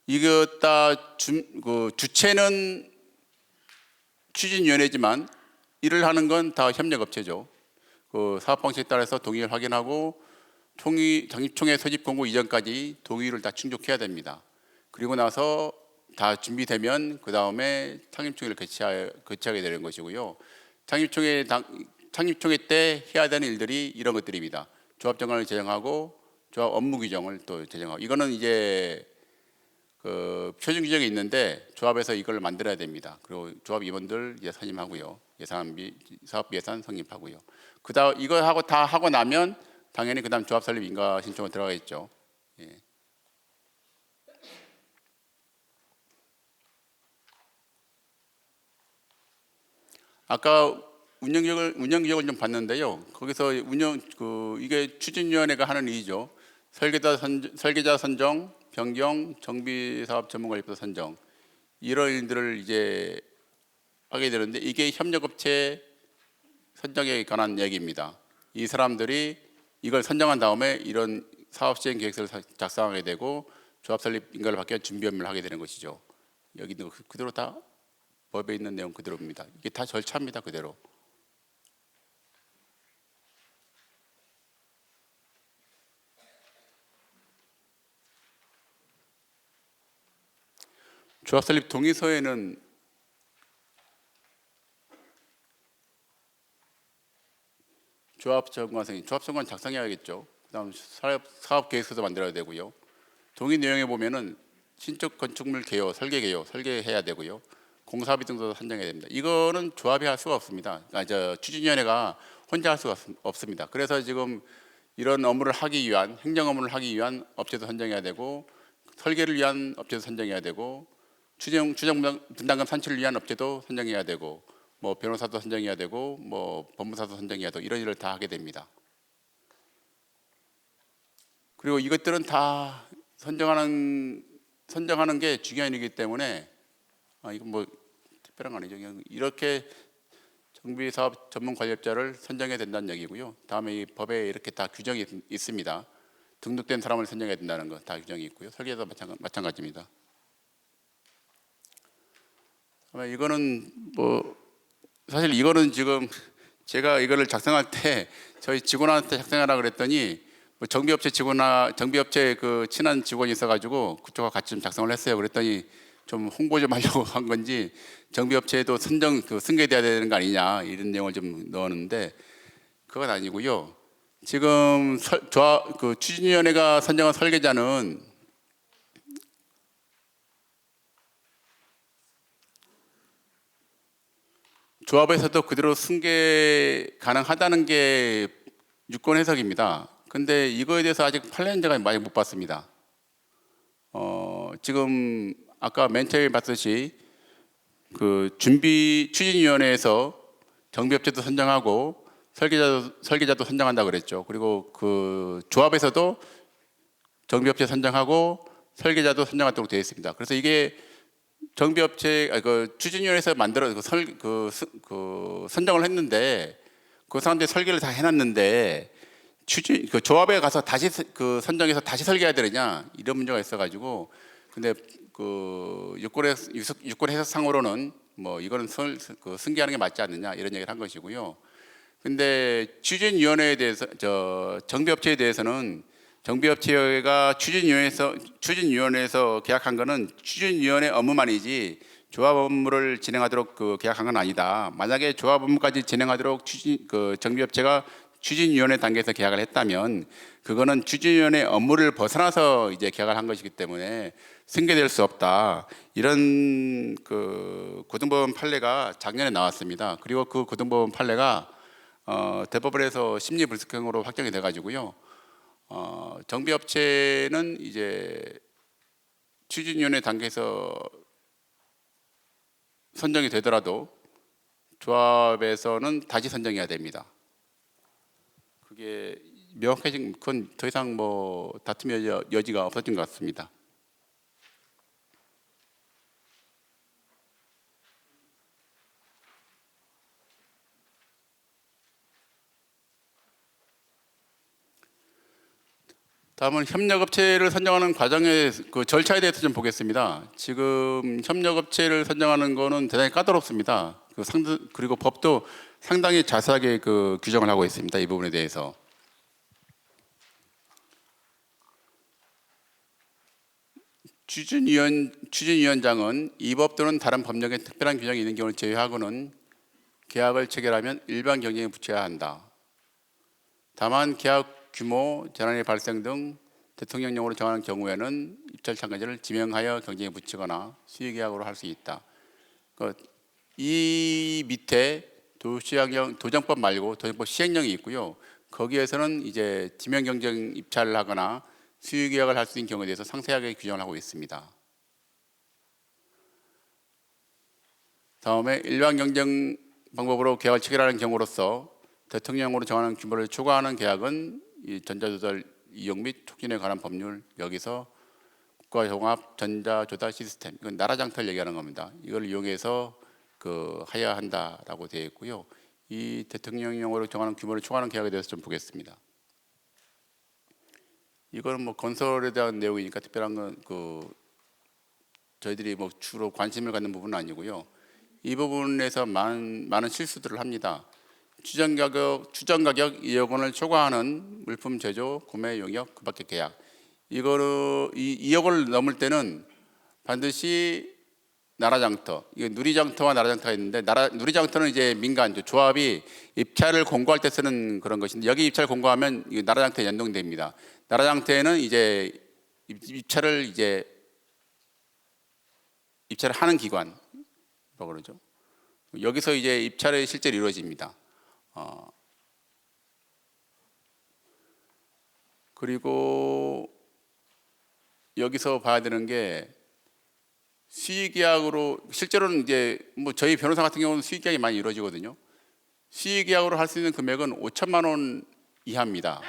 이거 다 주체는 추진위원회지만 일을 하는 건 다 협력업체죠. 그 사업 방식에 따라서 동의를 확인하고 장립총회 소집 공고 이전까지 동의를 다 충족해야 됩니다. 그리고 나서 다 준비되면 그 다음에 창립총회를 개최하게 되는 것이고요. 창립총회 때 해야 되는 일들이 이런 것들입니다. 조합정관을 제정하고 조합 업무 규정을 또 제정하고 이거는 이제 그 표준 규정이 있는데 조합에서 이걸 만들어야 됩니다. 그리고 조합 임원들 선임하고요. 예산비, 사업 예산 성립하고요. 그다음 이거 하고 다 하고 나면 당연히 그다음 조합 설립 인가 신청을 들어가겠죠. 예. 아까 운영 규정을 좀 봤는데요. 거기서 이게 추진위원회가 하는 일이죠. 설계자 선정, 변경, 정비사업 전문관리부 선정 이런 일들을 이제 하게 되는데 이게 협력업체 선정에 관한 얘기입니다. 이 사람들이 이걸 선정한 다음에 이런 사업 시행 계획서를 작성하게 되고 조합 설립 인가를 받기 위한 준비 업무를 하게 되는 것이죠. 여기 있는 거 그대로 다 법에 있는 내용 그대로입니다. 이게 다 절차입니다. 그대로. 조합 설립 동의서에는 조합정관 작성해야겠죠. 그다음 사업 계획서도 만들어야 되고요. 동의 내용에 보면은 신축 건축물 개요, 설계 개요, 설계해야 되고요. 공사비 등도 선정해야 됩니다. 이거는 조합이 할 수가 없습니다. 추진위원회가 혼자 할 수가 없습니다. 그래서 지금 이런 업무를 하기 위한 행정 업무를 하기 위한 업체도 선정해야 되고 설계를 위한 업체도 선정해야 되고 추정 분담금 산출을 위한 업체도 선정해야 되고 뭐 변호사도 선정해야 되고 뭐 법무사도 선정해야 되고 이런 일을 다 하게 됩니다. 그리고 이것들은 다 선정하는 게 중요한 일이기 때문에 이건 뭐 특별한 거 아니죠. 그냥 이렇게 정비사업 전문관리업자를 선정해야 된다는 얘기고요. 다음에 이 법에 이렇게 다 규정이 있습니다. 등록된 사람을 선정해야 된다는 거 다 규정이 있고요. 설계도 마찬가지입니다. 이거는 뭐 사실 이거는 지금 제가 이거를 작성할 때 저희 직원한테 작성하라 그랬더니 뭐 정비업체 그 친한 직원이 있어가지고 그쪽과 같이 좀 작성을 했어요. 그랬더니 좀 홍보 좀 하려고 한 건지 정비업체에도 승계돼야 되는 거 아니냐 이런 내용을 좀 넣었는데 그건 아니고요. 지금 추진위원회가 선정한 설계자는 조합에서도 그대로 승계 가능하다는 게 유권 해석입니다. 근데 이거에 대해서 아직 판례문제가 많이 못 봤습니다. 지금 아까 맨 처음에 봤듯이 그 추진위원회에서 정비업체도 선정하고 설계자도 선정한다 그랬죠. 그리고 그 조합에서도 정비업체 선정하고 설계자도 선정하도록 되어 있습니다. 그래서 이게 정비업체 추진위원회에서 만들어 선정을 했는데 그 사람들이 설계를 다 해놨는데 조합에 가서 다시 선정해서 다시 설계해야 되느냐 이런 문제가 있어가지고 근데 그 유권 해석상으로는 뭐 이거는 승계하는 게 맞지 않느냐 이런 얘기를 한 것이고요. 근데 추진위원회에 대해서 정비업체에 대해서는 정비업체가 추진위원회에서 계약한 거는 추진위원회 업무만이지 조합 업무를 진행하도록 계약한 건 아니다. 만약에 조합 업무까지 진행하도록 정비업체가 추진위원회 단계에서 계약을 했다면 그거는 추진위원회 업무를 벗어나서 이제 계약을 한 것이기 때문에 승계될 수 없다. 이런 그 고등법원 판례가 작년에 나왔습니다. 그리고 그 고등법원 판례가 대법원에서 심리불속행으로 확정이 돼가지고요. 정비업체는 이제 추진위원회 단계에서 선정이 되더라도 조합에서는 다시 선정해야 됩니다. 그게 명확해진 그건 더 이상 뭐 다툼의 여지가 없어진 것 같습니다. 다음은 협력업체를 선정하는 과정의 그 절차에 대해서 좀 보겠습니다. 지금 협력업체를 선정하는 거는 대단히 까다롭습니다. 그리고 법도 상당히 자세하게 그 규정을 하고 있습니다. 이 부분에 대해서. 추진위원장은 이 법 또는 다른 법령에 특별한 규정이 있는 경우를 제외하고는 계약을 체결하면 일반 경쟁에 붙여야 한다. 다만 계약 규모, 재난의 발생 등 대통령령으로 정하는 경우에는 입찰 참가자를 지명하여 경쟁에 붙이거나 수의계약으로 할 수 있다. 이 밑에 도정법 말고 도정법 시행령이 있고요. 거기에서는 이제 지명 경쟁 입찰을 하거나 수의계약을 할 수 있는 경우에 대해서 상세하게 규정을 하고 있습니다. 다음에 일반 경쟁 방법으로 계약을 체결하는 경우로서 대통령령으로 정하는 규모를 초과하는 계약은 이 전자조달 이용 및 촉진에 관한 법률, 여기서 국가종합 전자조달 시스템, 이건 나라장터를 얘기하는 겁니다. 이걸 이용해서 하여야 한다라고 되어 있고요. 이 대통령령으로 정하는 규모를 초과하는 계약에 대해서 좀 보겠습니다. 이거는 뭐 건설에 대한 내용이니까 특별한 건 저희들이 뭐 주로 관심을 갖는 부분은 아니고요. 이 부분에서 많은 실수들을 합니다. 추정 가격 2억 원을 초과하는 물품 제조, 구매 용역, 그밖에 계약. 이거를 2억 원을 넘을 때는 반드시 나라장터, 이게 누리장터와 나라장터가 있는데 누리장터는 이제 민간 조합이 입찰을 공고할 때 쓰는 그런 것인데 여기 입찰 공고하면 나라장터에 연동됩니다. 나라장터에는 이제 입찰을 하는 기관, 뭐라고 그러죠? 여기서 이제 입찰이 실제로 이루어집니다. 그리고 여기서 봐야 되는 게 수의계약으로 실제로는 이제 뭐 저희 변호사 같은 경우는 수의계약이 많이 이루어지거든요. 수의계약으로 할 수 있는 금액은 5천만 원 이하입니다.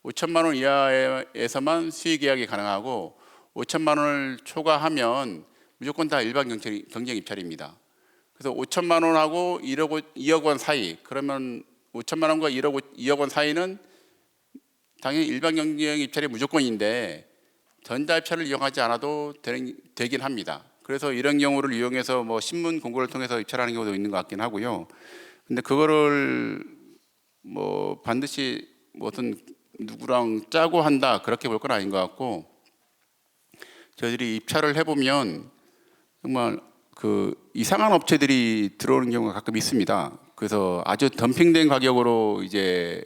5천만 원 이하에서만 수의계약이 가능하고 5천만 원을 초과하면 무조건 다 일반 경쟁 입찰입니다. 그래서 5천만 원하고 2억 원 사이, 그러면 5천만 원과 2억 원 사이는 당연히 일반 경쟁 입찰이 무조건인데 전자입찰을 이용하지 않아도 되긴 합니다. 그래서 이런 경우를 이용해서 뭐 신문 공고를 통해서 입찰하는 경우도 있는 것 같긴 하고요. 근데 그거를 뭐 반드시 어떤 누구랑 짜고 한다 그렇게 볼 건 아닌 것 같고, 저희들이 입찰을 해보면 정말 이상한 업체들이 들어오는 경우가 가끔 있습니다. 그래서 아주 덤핑된 가격으로 이제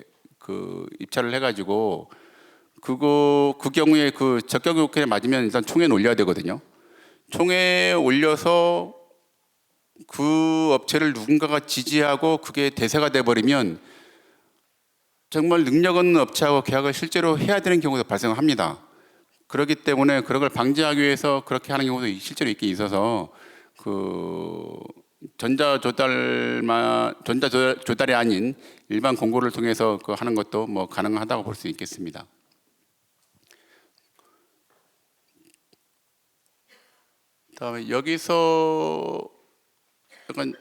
입찰을 해가지고 그 경우에 적격 요건에 맞으면 일단 총회에 올려야 되거든요. 총회에 올려서 그 업체를 누군가가 지지하고 그게 대세가 돼버리면 정말 능력 없는 업체하고 계약을 실제로 해야 되는 경우도 발생합니다. 그렇기 때문에 그런 걸 방지하기 위해서 그렇게 하는 경우도 실제로 있긴 있어서 전자조달이 아닌 일반 공고를 통해서 하는 것도 뭐 가능하다고 볼 수 있겠습니다. 다음에 여기서 약간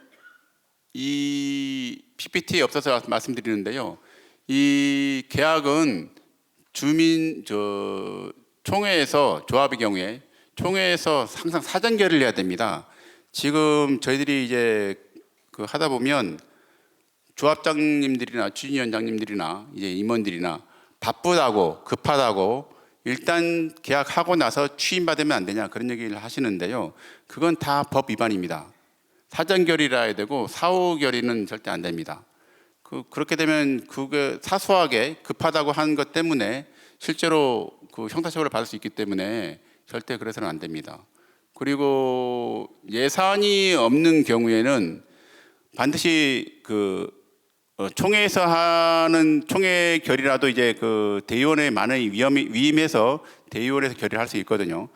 이 PPT에 없어서 말씀드리는데요. 이 계약은 총회에서 조합의 경우에 총회에서 항상 사전 결의를 해야 됩니다. 지금 저희들이 이제 하다 보면 조합장님들이나 추진위원장님들이나 이제 임원들이나 바쁘다고 급하다고 일단 계약하고 나서 취임받으면 안 되냐 그런 얘기를 하시는데요. 그건 다 법 위반입니다. 사전 결의라 해야 되고 사후 결의는 절대 안 됩니다. 그렇게 되면 그게 사소하게 급하다고 한 것 때문에 실제로 그 형사처벌을 받을 수 있기 때문에 절대 그래서는 안 됩니다. 그리고 예산이 없는 경우에는 반드시 총회에서 하는 총회 결의라도 이제 그 대의원의 많은 위임해서 대의원에서 결의를 할 수 있거든요.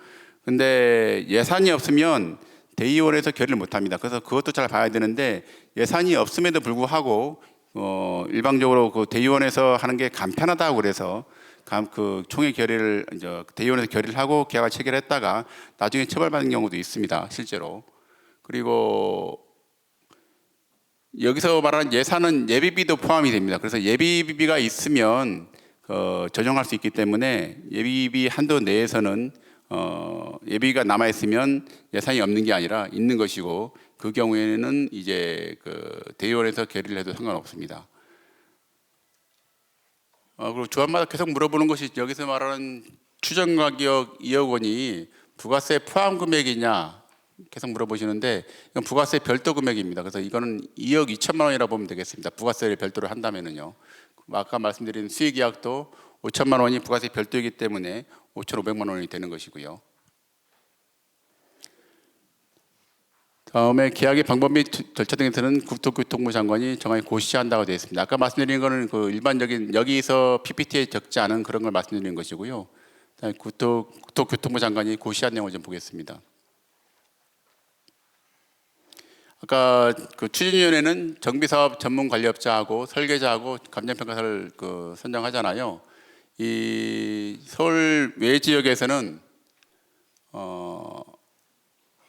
근데 예산이 없으면 대의원에서 결의를 못 합니다. 그래서 그것도 잘 봐야 되는데 예산이 없음에도 불구하고 일방적으로 그 대의원에서 하는 게 간편하다고 그래서 그 총회 결의를 이제 대의원에서 결의를 하고 계약을 체결했다가 나중에 처벌받는 경우도 있습니다. 실제로. 그리고 여기서 말하는 예산은 예비비도 포함이 됩니다. 그래서 예비비가 있으면 조정할 수 있기 때문에 예비비 한도 내에서는 예비가 남아 있으면 예산이 없는 게 아니라 있는 것이고 그 경우에는 이제 그 대의원에서 결의를 해도 상관없습니다. 그리고 조합마다 계속 물어보는 것이 여기서 말하는 추정 가격 2억 원이 부가세 포함 금액이냐 계속 물어보시는데 이건 부가세 별도 금액입니다. 그래서 이거는 2억 2천만 원이라고 보면 되겠습니다. 부가세를 별도로 한다면은요. 아까 말씀드린 수의계약도 5천만 원이 부가세 별도이기 때문에 5,500만 원이 되는 것이고요. 다음에 계약의 방법 및 절차 등에서는 국토교통부 장관이 정하게 고시한다고 되어 있습니다. 아까 말씀드린 거는 그 일반적인 여기서 PPT에 적지 않은 그런 걸 말씀드리는 것이고요. 국토교통부 장관이 고시한 내용을 좀 보겠습니다. 아까 그 추진위원회는 정비사업 전문관리업자하고 설계자하고 감정평가사를 선정하잖아요. 이 서울 외 지역에서는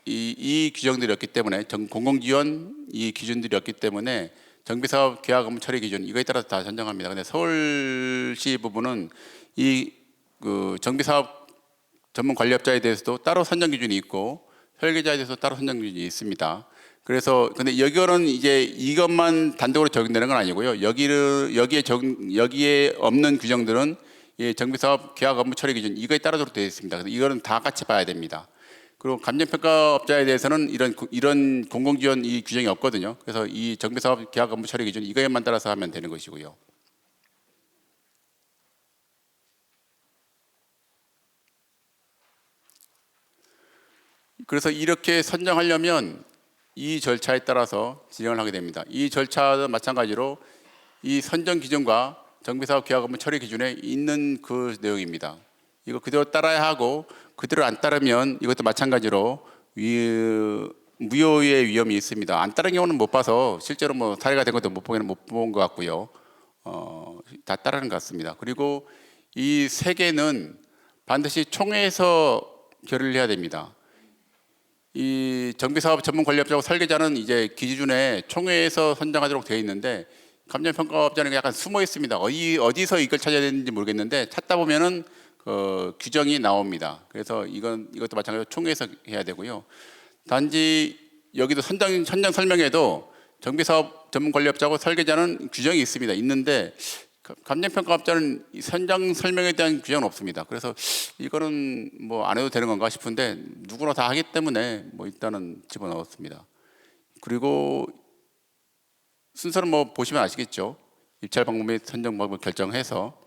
이 규정들이었기 때문에 공공지원 이 기준들이었기 때문에 정비사업 계약 업무 처리 기준 이거에 따라서 다 선정합니다. 근데 서울시 부분은 이 정비사업 전문관리업자에 대해서도 따로 선정 기준이 있고 설계자에 대해서 따로 선정 기준이 있습니다. 그래서 근데 여기는 이제 이것만 단독으로 적용되는 건 아니고요. 여기에 없는 규정들은 정비사업 계약 업무 처리 기준 이거에 따르도록 되어 있습니다. 그래서 이거는 다 같이 봐야 됩니다. 그리고 감정평가업자에 대해서는 이런 공공지원 이 규정이 없거든요. 그래서 이 정비사업 계약 업무 처리 기준 이거에만 따라서 하면 되는 것이고요. 그래서 이렇게 선정하려면 이 절차에 따라서 진행을 하게 됩니다. 이 절차도 마찬가지로 이 선정 기준과 정비사업 계약 업무 처리 기준에 있는 그 내용입니다. 이거 그대로 따라야 하고 그대로 안 따르면 이것도 마찬가지로 무효의 위험이 있습니다. 안 따른 경우는 못 봐서 실제로 뭐 사례가 된 것도 못 본 것 같고요. 다 따르는 것 같습니다. 그리고 이 세 개는 반드시 총회에서 결의를 해야 됩니다. 이 정비사업 전문관리업자하고 설계자는 이제 기준에 총회에서 선정하도록 되어 있는데 감정평가업자는 약간 숨어 있습니다. 어디서 이걸 찾아야 되는지 모르겠는데 찾다 보면은 규정이 나옵니다. 그래서 이것도 마찬가지로 총회에서 해야 되고요. 단지 여기도 선정 설명에도 정비사업 전문관리업자하고 설계자는 규정이 있습니다. 있는데 감정평가업자는 선정 설명에 대한 규정은 없습니다. 그래서 이거는 뭐 안 해도 되는 건가 싶은데 누구나 다 하기 때문에 뭐 일단은 집어넣었습니다. 그리고 순서는 뭐 보시면 아시겠죠. 입찰 방법 및 선정 방법 결정해서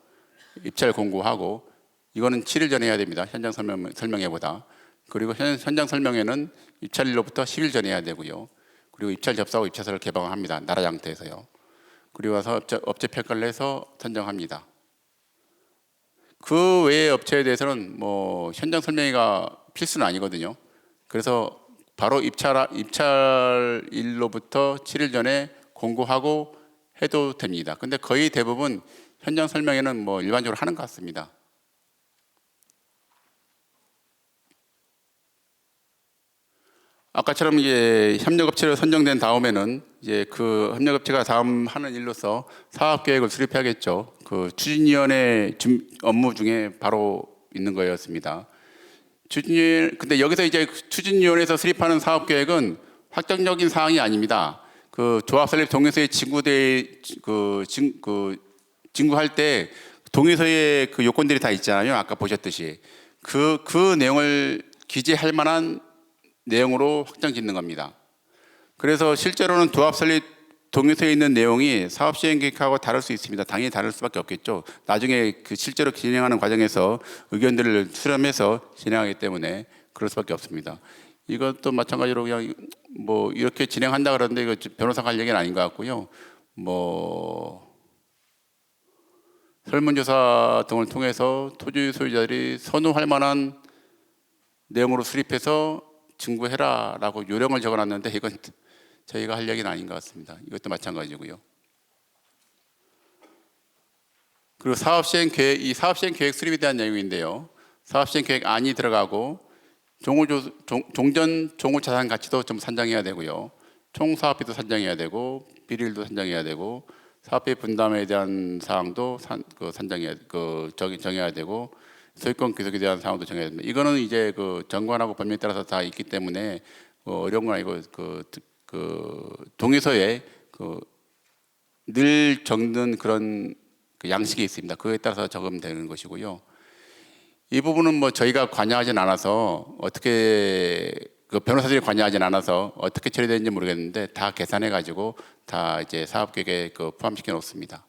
입찰 공고하고 이거는 7일 전에 해야 됩니다. 현장 설명회보다. 그리고 현장 설명회는 입찰일로부터 10일 전에 해야 되고요. 그리고 입찰 접수하고 입찰서를 개방합니다. 나라 장터에서요. 그리고 와서 업체 평가를 해서 선정합니다. 그 외의 업체에 대해서는 뭐 현장 설명회가 필수는 아니거든요. 그래서 바로 입찰일로부터 7일 전에 공고하고 해도 됩니다. 근데 거의 대부분 현장 설명회는 뭐 일반적으로 하는 것 같습니다. 아까처럼 이제 협력업체로 선정된 다음에는 이제 그 협력업체가 다음 하는 일로서 사업계획을 수립해야겠죠. 그 추진위원회 업무 중에 바로 있는 거였습니다. 근데 여기서 이제 추진위원회에서 수립하는 사업계획은 확정적인 사항이 아닙니다. 그 조합 설립 동의서에 진구할 때 동의서에 그 요건들이 다 있잖아요. 아까 보셨듯이 그 내용을 기재할 만한 내용으로 확정 짓는 겁니다. 그래서 실제로는 조합 설립 동의서에 있는 내용이 사업 시행 계획하고 다를 수 있습니다. 당연히 다를 수밖에 없겠죠. 나중에 그 실제로 진행하는 과정에서 의견들을 수렴해서 진행하기 때문에 그럴 수밖에 없습니다. 이것도 마찬가지로 그냥 뭐 이렇게 진행한다 그러는데 이거 변호사가 할 얘기는 아닌 것 같고요. 뭐 설문조사 등을 통해서 토지 소유자들이 선호할 만한 내용으로 수립해서 증거해라라고 요령을 적어놨는데 이건 저희가 할 얘기는 아닌 것 같습니다. 이것도 마찬가지고요. 그리고 이 사업시행 계획 수립에 대한 내용인데요. 사업시행 계획 안이 들어가고 종전 종후 자산 가치도 좀 산정해야 되고요. 총 사업비도 산정해야 되고 비율도 산정해야 되고 사업비 분담에 대한 사항도 정해야 되고 소유권 귀속에 대한 사항도 정해야 됩니다. 이거는 이제 그 정관하고 법률에 따라서 다 있기 때문에 어려운 건 아니고 동의서에 늘 적는 그런 양식이 있습니다. 그에 따라서 적으면 되는 것이고요. 이 부분은 뭐 저희가 관여하진 않아서 어떻게 변호사들이 관여하진 않아서 어떻게 처리되는지 모르겠는데 다 계산해 가지고 다 이제 사업계획에 포함시켜 놓습니다.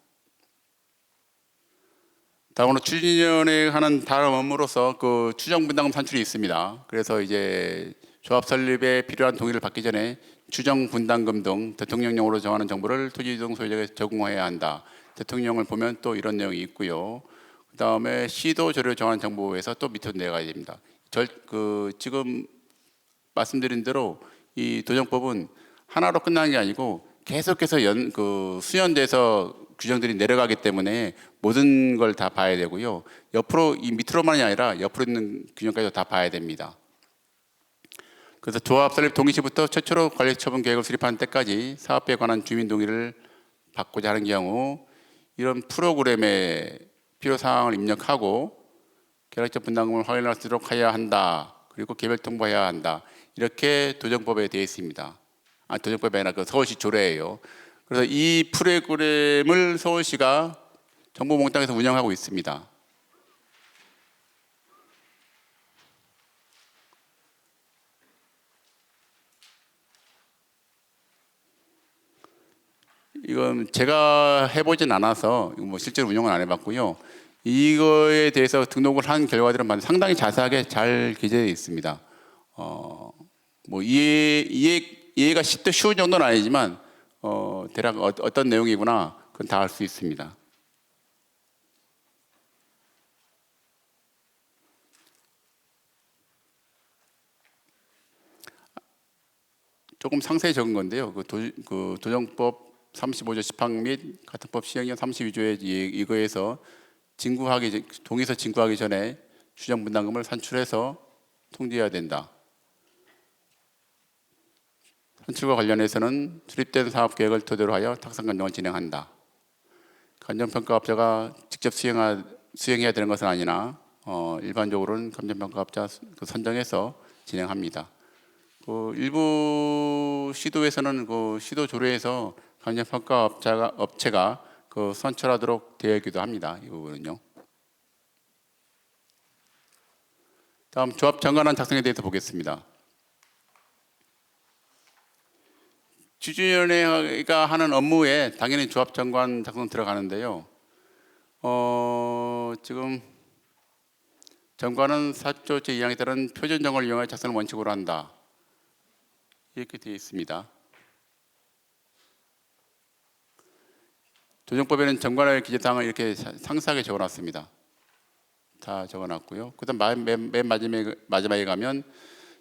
다음으로 추진위원회 하는 다른 업무로서 추정분담금 산출이 있습니다. 그래서 이제 조합 설립에 필요한 동의를 받기 전에 추정분담금 등 대통령령으로 정하는 정보를 토지이동 소유자에게 제공해야 한다. 대통령을 보면 또 이런 내용이 있고요. 그 다음에 시도 조례를 정하는 정보에서 또 밑으로 내려가야 됩니다. 지금 말씀드린 대로 이 도정법은 하나로 끝나는 게 아니고 계속해서 수연돼서 규정들이 내려가기 때문에 모든 걸 다 봐야 되고요. 옆으로 이 밑으로만이 아니라 옆으로 있는 규정까지도 다 봐야 됩니다. 그래서 조합 설립 동의 시부터 최초로 관리처분 계획을 수립하는 때까지 사업에 관한 주민 동의를 받고자 하는 경우 이런 프로그램에 필요 사항을 입력하고 계획적 분담금을 확인할 수 있도록 해야 한다. 그리고 개별 통보해야 한다. 이렇게 도정법에 되어 있습니다. 도정법이 아니라 서울시 조례예요. 그래서 이 프로그램을 서울시가 정보몽땅에서 운영하고 있습니다. 이건 제가 해보진 않아서 뭐 실제로 운영은 안 해봤고요. 이거에 대해서 등록을 한 결과들은 상당히 자세하게 잘 기재되어 있습니다. 뭐 이해가 쉬운 정도는 아니지만 대략 어떤 내용이구나 그건 다 알 수 있습니다. 조금 상세히 적은 건데요. 도정법 35조 10항 및 같은 법 시행령 32조에 이거에서 동의서 진구하기 전에 추정 분담금을 산출해서 통지해야 된다. 산출과 관련해서는 수립된 사업 계획을 토대로 하여 탁상 감정을 진행한다. 감정평가업자가 직접 수행해야 되는 것은 아니나 일반적으로는 감정평가업자 선정해서 진행합니다. 일부 시도에서는 시도 조례에서 감정평가 업체가 선출하도록 되어 있기도 합니다. 이 부분은요. 다음 조합 정관안 작성에 대해서 보겠습니다. 추진위원회가 하는 업무에 당연히 조합 정관 작성 들어가는데요. 지금 정관은 4조 제2항에 따른 표준 정관을 이용하여 작성을 원칙으로 한다. 이렇게 되어 있습니다. 도정법에는 정관의 기재 사항을 이렇게 상세하게 적어놨습니다. 다 적어놨고요. 그다음 맨 마지막에 가면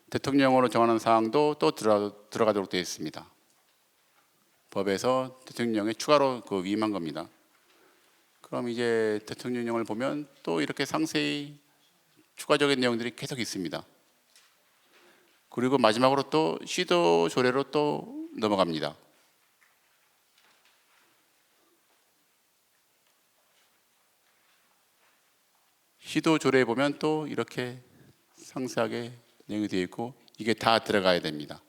대통령으로 정하는 사항도 또 들어가도록 되어 있습니다. 법에서 대통령에 추가로 위임한 겁니다. 그럼 이제 대통령령을 보면 또 이렇게 상세히 추가적인 내용들이 계속 있습니다. 그리고 마지막으로 또 시도 조례로 또 넘어갑니다. 시도 조례에 보면 또 이렇게 상세하게 내용이 되어 있고 이게 다 들어가야 됩니다.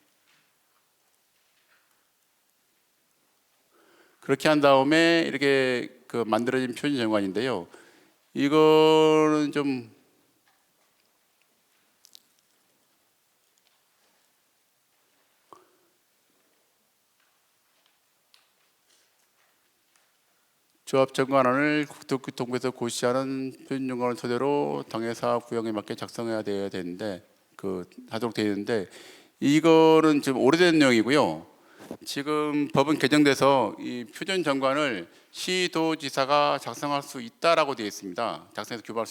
그렇게 한 다음에 이렇게 만들어진 표준 정관인데요. 이거는 좀 조합정관안을 국토교통부에서 고시하는 표준정관을 토대로 당해 사업 구역에 맞게 작성해야 돼야 되는데 하도록 되어 있는데 이거는 지금 오래된 내용이고요. 지금 법은 개정돼서 이 표준정관을 시도지사가 작성할 수 있다라고 되어 있습니다. 작성해서 교부할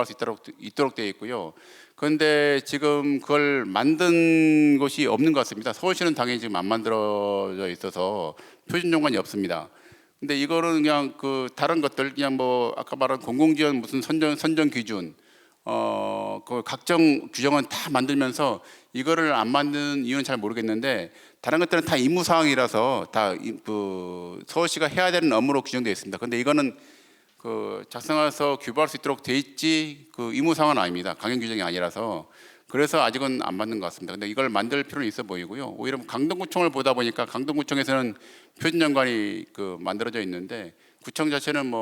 수 있도록 되어 있고요. 그런데 지금 그걸 만든 곳이 없는 것 같습니다. 서울시는 당연히 지금 안 만들어져 있어서 표준정관이 없습니다. 근데 이거는 그냥 다른 것들 그냥 뭐 아까 말한 공공지원 무슨 선정 기준 그 각종 규정은 다 만들면서 이거를 안 만드는 이유는 잘 모르겠는데 다른 것들은 다 임무 사항이라서 다 서울시가 해야 되는 업무로 규정되어 있습니다. 근데 이거는 작성해서 교부할 수 있도록 돼 있지 의무 사항은 아닙니다. 강행 규정이 아니라서 그래서 아직은 안 맞는 것 같습니다. 근데 이걸 만들 필요는 있어 보이고요. 오히려 강동구청을 보다 보니까 강동구청에서는 표준정관이 만들어져 있는데 구청 자체는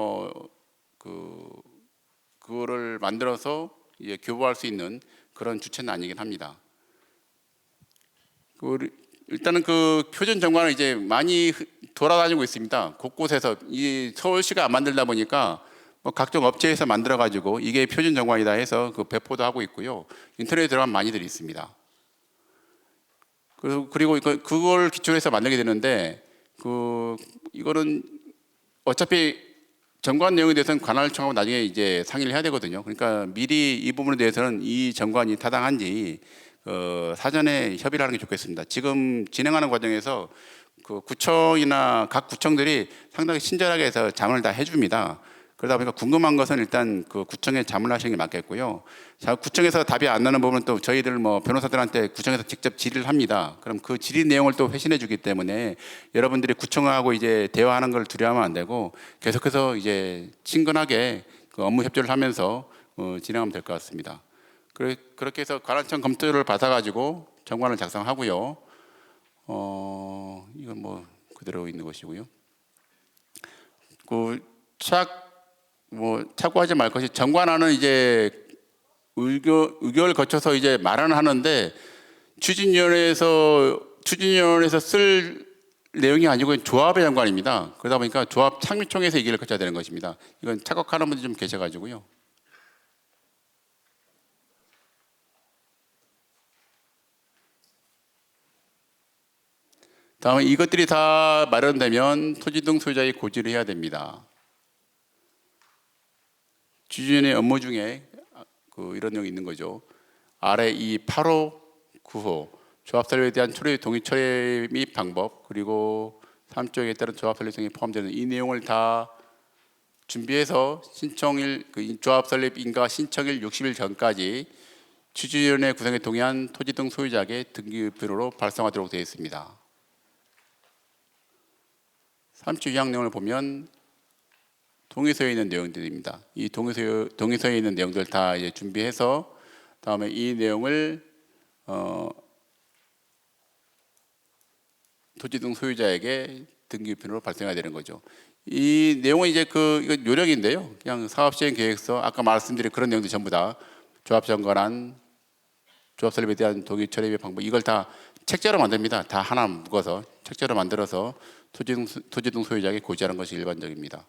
그거를 만들어서 교부할 수 있는 그런 주체는 아니긴 합니다. 일단은 표준정관을 이제 많이 돌아다니고 있습니다. 곳곳에서 이 서울시가 안 만들다 보니까 각종 업체에서 만들어 가지고 이게 표준정관이다 해서 배포도 하고 있고요. 인터넷에 들어가면 많이들 있습니다. 그리고 그걸 기초로 해서 만들게 되는데 이거는 어차피 정관 내용에 대해서는 관할청하고 나중에 이제 상의를 해야 되거든요. 그러니까 미리 이 부분에 대해서는 이 정관이 타당한지 사전에 협의를 하는 게 좋겠습니다. 지금 진행하는 과정에서 구청이나 각 구청들이 상당히 친절하게 해서 잠을 다 해줍니다. 그러다 보니까 궁금한 것은 일단 구청에 자문을 하시는 게 맞겠고요. 자, 구청에서 답이 안 나는 부분은 또 저희들 변호사들한테 구청에서 직접 질의를 합니다. 그럼 그 질의 내용을 또 회신해 주기 때문에 여러분들이 구청하고 이제 대화하는 걸 두려워하면 안 되고 계속해서 이제 친근하게 업무 협조를 하면서 진행하면 될 것 같습니다. 그렇게 해서 관할청 검토를 받아가지고 정관을 작성하고요. 이건 그대로 있는 것이고요. 착오하지 말 것이 정관안은 이제 의결을 거쳐서 이제 마련을 하는데 추진위원회에서 쓸 내용이 아니고 조합의 정관입니다. 그러다 보니까 조합 창립총회에서 의결을 거쳐야 되는 것입니다. 이건 착각하는 분들이 좀 계셔가지고요. 다음에 이것들이 다 마련되면 토지 등 소유자의 고지를 해야 됩니다. 주주연의 업무 중에 이런 내용이 있는 거죠. 아래 이 8호, 9호 조합 설립에 대한 동의 처리 및 방법 그리고 3조에 따른 조합 설립 등이 포함되는 이 내용을 다 준비해서 신청일 조합 설립 인가 신청일 60일 전까지 주주연의 구성에 동의한 토지 등 소유자에게 등기부로 발송하도록 되어 있습니다. 3조 2항 내용을 보면 동의서에 있는 내용들입니다. 이 동의서에 있는 내용들 다 이제 준비해서 다음에 이 내용을 토지 등 소유자에게 등기부로 발송해야 되는 거죠. 이 내용은 이제 이거 요령인데요. 그냥 사업시행 계획서 아까 말씀드린 그런 내용들 전부 다 조합정관안, 조합 설립에 대한 동의 처리의 방법 이걸 다 책자로 만듭니다. 다 하나 묶어서 책자로 만들어서 토지 등 소유자에게 고지하는 것이 일반적입니다.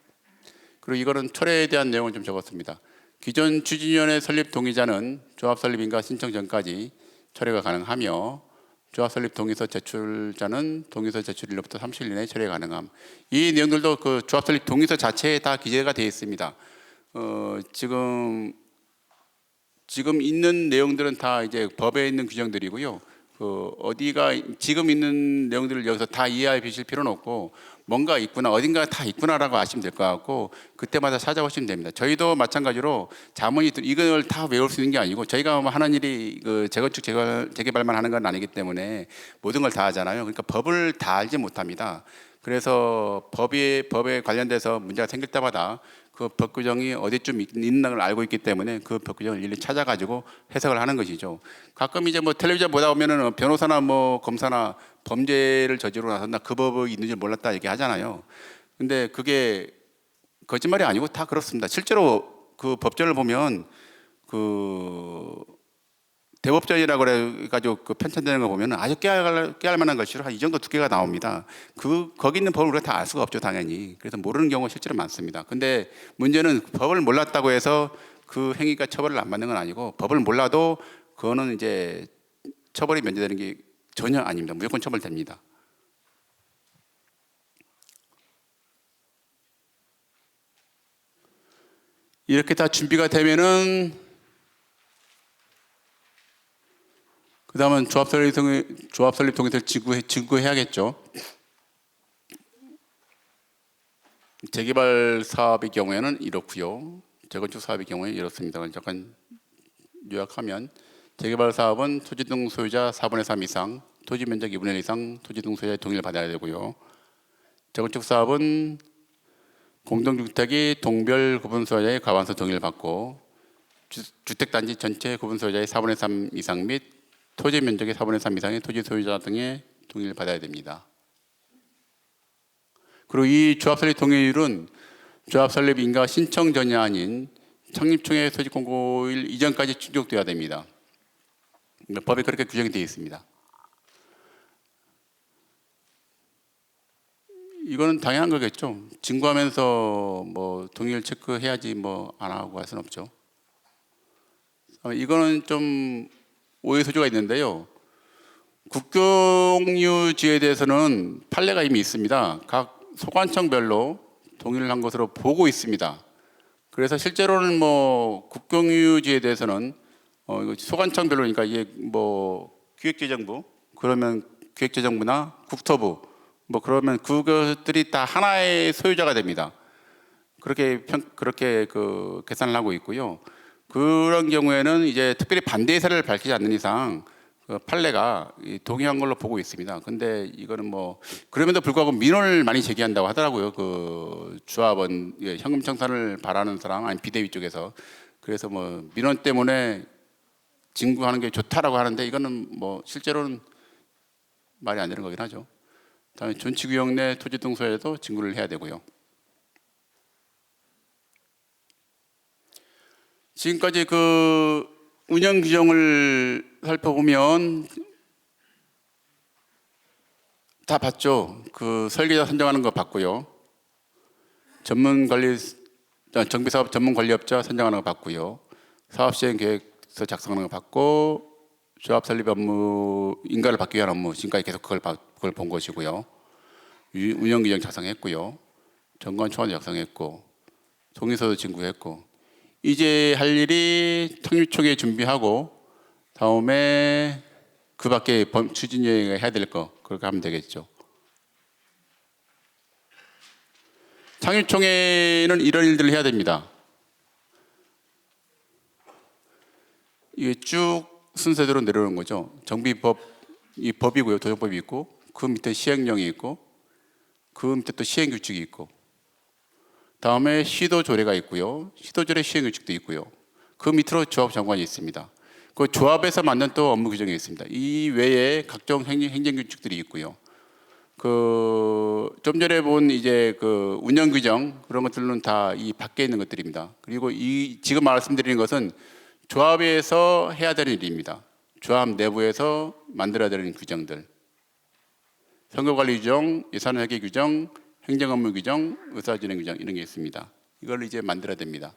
그리고 이거는 철회에 대한 내용을 좀 적었습니다. 기존 추진위원회 설립 동의자는 조합 설립인가 신청 전까지 철회가 가능하며 조합 설립 동의서 제출자는 동의서 제출일로부터 30일 이내에 철회 가능함. 이 내용들도 조합 설립 동의서 자체에 다 기재가 되어 있습니다. 지금 있는 내용들은 다 이제 법에 있는 규정들이고요. 어디가 지금 있는 내용들을 여기서 다 이해해 주실 필요는 없고 뭔가 있구나 어딘가 다 있구나라고 아시면 될 것 같고 그때마다 찾아보시면 됩니다. 저희도 마찬가지로 자문이 이걸 다 외울 수 있는 게 아니고 저희가 하는 일이 재건축 재개발만 하는 건 아니기 때문에 모든 걸 다 하잖아요. 그러니까 법을 다 알지 못합니다. 그래서 법에 관련돼서 문제가 생길 때마다 그 법 규정이 어디쯤 있는 걸 알고 있기 때문에 그 법 규정을 일일이 찾아가지고 해석을 하는 것이죠. 가끔 이제 텔레비전 보다 보면은 변호사나 검사나 범죄를 저지르고 나서 나 그 법이 있는 줄 몰랐다 얘기하잖아요. 근데 그게 거짓말이 아니고 다 그렇습니다. 실제로 그 법전을 보면 대법전이라고 그래가지고 그 편찬되는 거 보면 아주 깨알 만한 것으로 한 이 정도 두께가 나옵니다. 거기 있는 법을 우리가 다 알 수가 없죠, 당연히. 그래서 모르는 경우가 실제로 많습니다. 근데 문제는 법을 몰랐다고 해서 그 행위가 처벌을 안 받는 건 아니고, 법을 몰라도 그거는 이제 처벌이 면제되는 게 전혀 아닙니다. 무조건 처벌됩니다. 이렇게 다 준비가 되면은 그 다음은 조합 설립 동의서를 증거해야겠죠. 재개발 사업의 경우에는 이렇고요. 재건축 사업의 경우에는 이렇습니다. 잠깐 요약하면, 재개발 사업은 토지 등 소유자 4분의 3 이상, 토지 면적 2분의 1 이상 토지 등 소유자의 동의를 받아야 되고요. 재건축 사업은 공동주택이 동별 구분 소유자의 과반수 동의를 받고, 주택단지 전체 구분 소유자의 4분의 3 이상 및 토지 면적의 4분의 3 이상의 토지 소유자 등의 동의를 받아야 됩니다. 그리고 이 조합 설립 동의율은 조합 설립 인가 신청 전이 아닌 창립총회 소집 공고일 이전까지 충족돼야 됩니다. 법에 그렇게 규정이 되어 있습니다. 이거는 당연한 거겠죠. 증거하면서 뭐 동의를 체크해야지 뭐 안 하고 할 수는 없죠. 이거는 좀 오해 소지가 있는데요. 국경유지에 대해서는 판례가 이미 있습니다. 각 소관청별로 동의를 한 것으로 보고 있습니다. 그래서 실제로는 뭐 국경유지에 대해서는 소관청별로니까 이게 뭐 기획재정부, 그러면 기획재정부나 국토부, 뭐 그러면 그것들이 다 하나의 소유자가 됩니다. 그렇게 그 계산을 하고 있고요. 그런 경우에는 이제 특별히 반대 의사를 밝히지 않는 이상 그 판례가 동의한 걸로 보고 있습니다. 근데 이거는 뭐 그럼에도 불구하고 민원을 많이 제기한다고 하더라고요. 그 조합원 현금 청산을 바라는 사람, 아니 비대위 쪽에서. 그래서 뭐 민원 때문에 진구하는 게 좋다라고 하는데, 이거는 뭐 실제로는 말이 안 되는 거긴 하죠. 다음에 존치구역 내 토지 등 소유에도 진구를 해야 되고요. 지금까지 그 운영 규정을 살펴보면 다 봤죠. 그 설계자 선정하는 거 봤고요. 정비사업 전문관리업자 선정하는 거 봤고요. 사업시행 계획서 작성하는 거 봤고, 조합 설립 업무 인가를 받기 위한 업무, 지금까지 계속 그걸 본 것이고요. 운영 규정 작성했고요. 정관 초안 작성했고, 동의서도 진구했고, 이제 할 일이 창립총회 준비하고, 다음에 그 밖에 추진위원회가 해야 될 거, 그렇게 하면 되겠죠. 창립총회는 이런 일들을 해야 됩니다. 이게 쭉 순서대로 내려오는 거죠. 정비법, 이 법이고요. 도정법이 있고, 그 밑에 시행령이 있고, 그 밑에 또 시행규칙이 있고, 다음에 시도조례가 있고요. 시도조례 시행규칙도 있고요. 그 밑으로 조합장관이 있습니다. 그 조합에서 만든 또 업무 규정이 있습니다. 이 외에 각종 행정규칙들이 있고요. 그 좀 전에 본 이제 그 운영 규정, 그런 것들은 다 이 밖에 있는 것들입니다. 그리고 이 지금 말씀드리는 것은 조합에서 해야 되는 일입니다. 조합 내부에서 만들어야 되는 규정들. 선거관리 규정, 예산회계 규정, 행정업무 규정, 의사진행 규정, 이런 게 있습니다. 이걸 이제 만들어야 됩니다.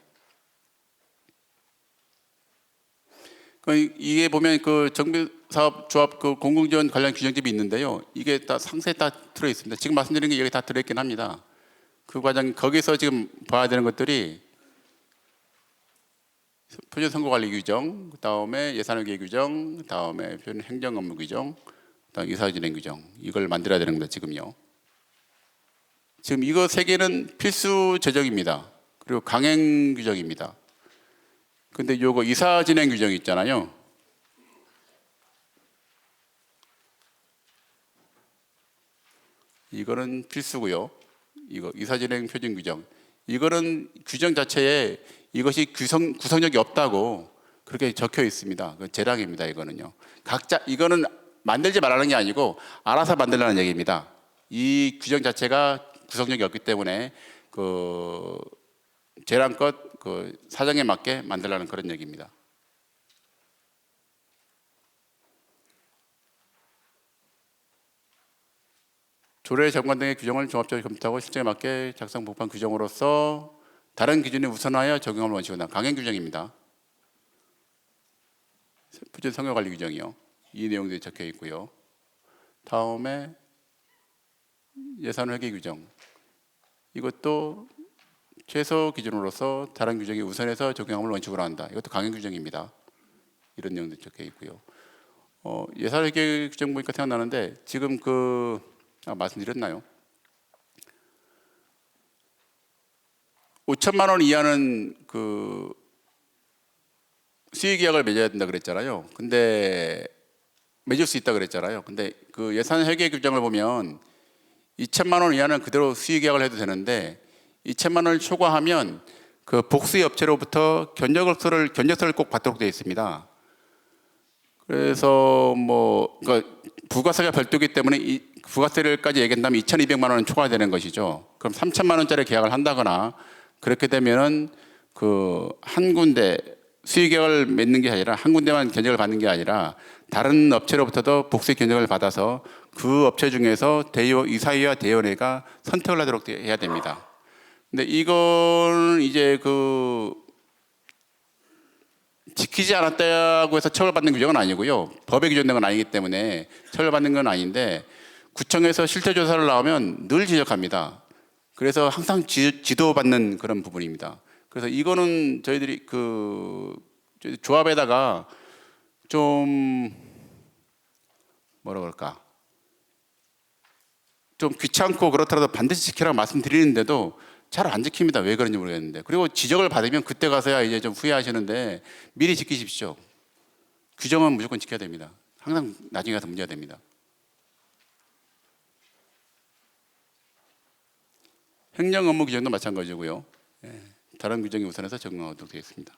이게 보면 그 정비사업 조합 그 공공지원 관련 규정집이 있는데요. 이게 다 상세에 다 들어 있습니다. 지금 말씀드린 게 여기 다 들어 있긴 합니다. 그 과정 거기서 지금 봐야 되는 것들이 표준 선거관리 규정, 그다음에 예산회계 규정, 그다음에 표준 행정업무 규정, 그다음 의사진행 규정, 이걸 만들어야 되는 겁니다. 지금요. 지금 이거 세 개는 필수 제정입니다. 그리고 강행 규정입니다. 근데 요거 이사 진행 규정 있잖아요. 이거는 필수고요. 이거 이사 진행 표준 규정. 이거는 규정 자체에 이것이 구성력이 없다고 그렇게 적혀 있습니다. 그 재량입니다. 이거는요. 각자 이거는 만들지 말라는 게 아니고 알아서 만들라는 얘기입니다. 이 규정 자체가 구성력이 없기 때문에 그 재량껏 그 사정에 맞게 만들라는 그런 얘기입니다. 조례 정관 등의 규정을 종합적으로 검토하고 실정에 맞게 작성 복합 규정으로서 다른 기준에 우선하여 적용함을 원칙으로 강행 규정입니다. 부재 성역 관리 규정이요. 이 내용들이 적혀 있고요. 다음에 예산 회계 규정. 이것도 최소 기준으로서 다른 규정에 우선해서 적용함을 원칙으로 한다. 이것도 강행 규정입니다. 이런 내용도 적혀 있고요. 예산 회계 규정 보니까 생각나는데 지금 말씀드렸나요? 5천만 원 이하는 수의계약을 맺어야 된다 그랬잖아요. 근데 맺을 수 있다 그랬잖아요. 근데 그 예산 회계 규정을 보면 2천만 원 이하는 그대로 수의계약을 해도 되는데 2천만 원을 초과하면 그 복수의 업체로부터 견적서를 꼭 받도록 되어 있습니다. 그래서 그러니까 부가세가 별도이기 때문에 이 부가세를까지 얘기한다면 2,200만 원은 초과되는 것이죠. 그럼 3천만 원짜리 계약을 한다거나 그렇게 되면은 한 군데 수의계약을 맺는 게 아니라 한 군데만 견적을 받는 게 아니라 다른 업체로부터도 복수의 견적을 받아서 그 업체 중에서 이사회와 대의원회가 선택을 하도록 해야 됩니다. 근데 이건 이제 지키지 않았다고 해서 처벌받는 규정은 아니고요. 법에 규정된 건 아니기 때문에 처벌받는 건 아닌데 구청에서 실태조사를 나오면 늘 지적합니다. 그래서 항상 지도받는 그런 부분입니다. 그래서 이거는 저희들이 조합에다가 좀 뭐라 그럴까 좀 귀찮고 그렇더라도 반드시 지키라고 말씀드리는데도 잘 안 지킵니다. 왜 그런지 모르겠는데. 그리고 지적을 받으면 그때 가서야 이제 좀 후회하시는데 미리 지키십시오. 규정은 무조건 지켜야 됩니다. 항상 나중에 가서 문제가 됩니다. 행정 업무 규정도 마찬가지고요. 다른 규정에 우선해서 적용하도록 되어 있습니다.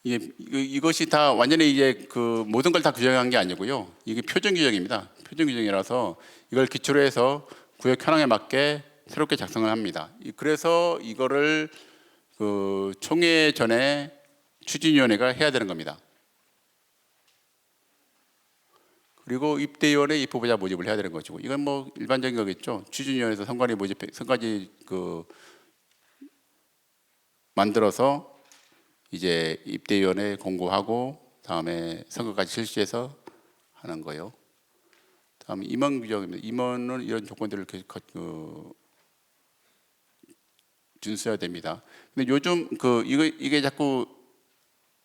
이것이 다 완전히 이제 모든 걸 다 규정한 게 아니고요. 이게 표준 규정입니다. 표준 규정이라서 이걸 기초로 해서 구역 현황에 맞게 새롭게 작성을 합니다. 그래서 이거를 총회 전에 추진위원회가 해야 되는 겁니다. 그리고 입대위원회 입후보자 모집을 해야 되는 것이고 이건 일반적인 거겠죠. 추진위원회에서 선관위 만들어서 이제 입대위원회 공고하고 다음에 선거까지 실시해서 하는 거예요. 다음에 임원 규정입니다. 임원은 이런 조건들을 준수해야 됩니다. 근데 요즘 이게 자꾸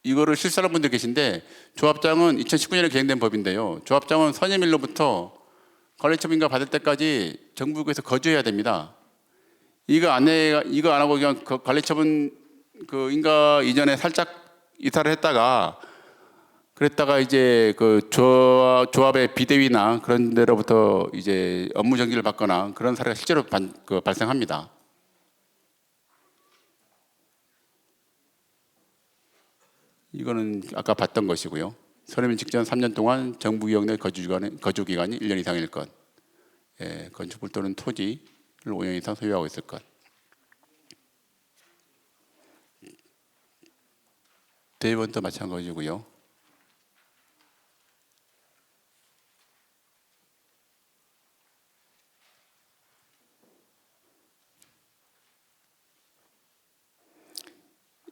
이거를 실수하는 분들 계신데 조합장은 2019년에 개정된 법인데요. 조합장은 선임일로부터 관리처분인가 받을 때까지 정부에서 거주해야 됩니다. 이거 안 하고 그냥 관리처분 인가 이전에 살짝 이사를 했다가 그랬다가 이제 조합의 비대위나 그런 데로부터 이제 업무 정지를 받거나 그런 사례가 실제로 발생합니다. 이거는 아까 봤던 것이고요. 선임 직전 3년 동안 정부 기역 내 거주 기간이 1년 이상일 것. 건축물 또는 토지를 5년 이상 소유하고 있을 것. 대의원도 마찬가지고요.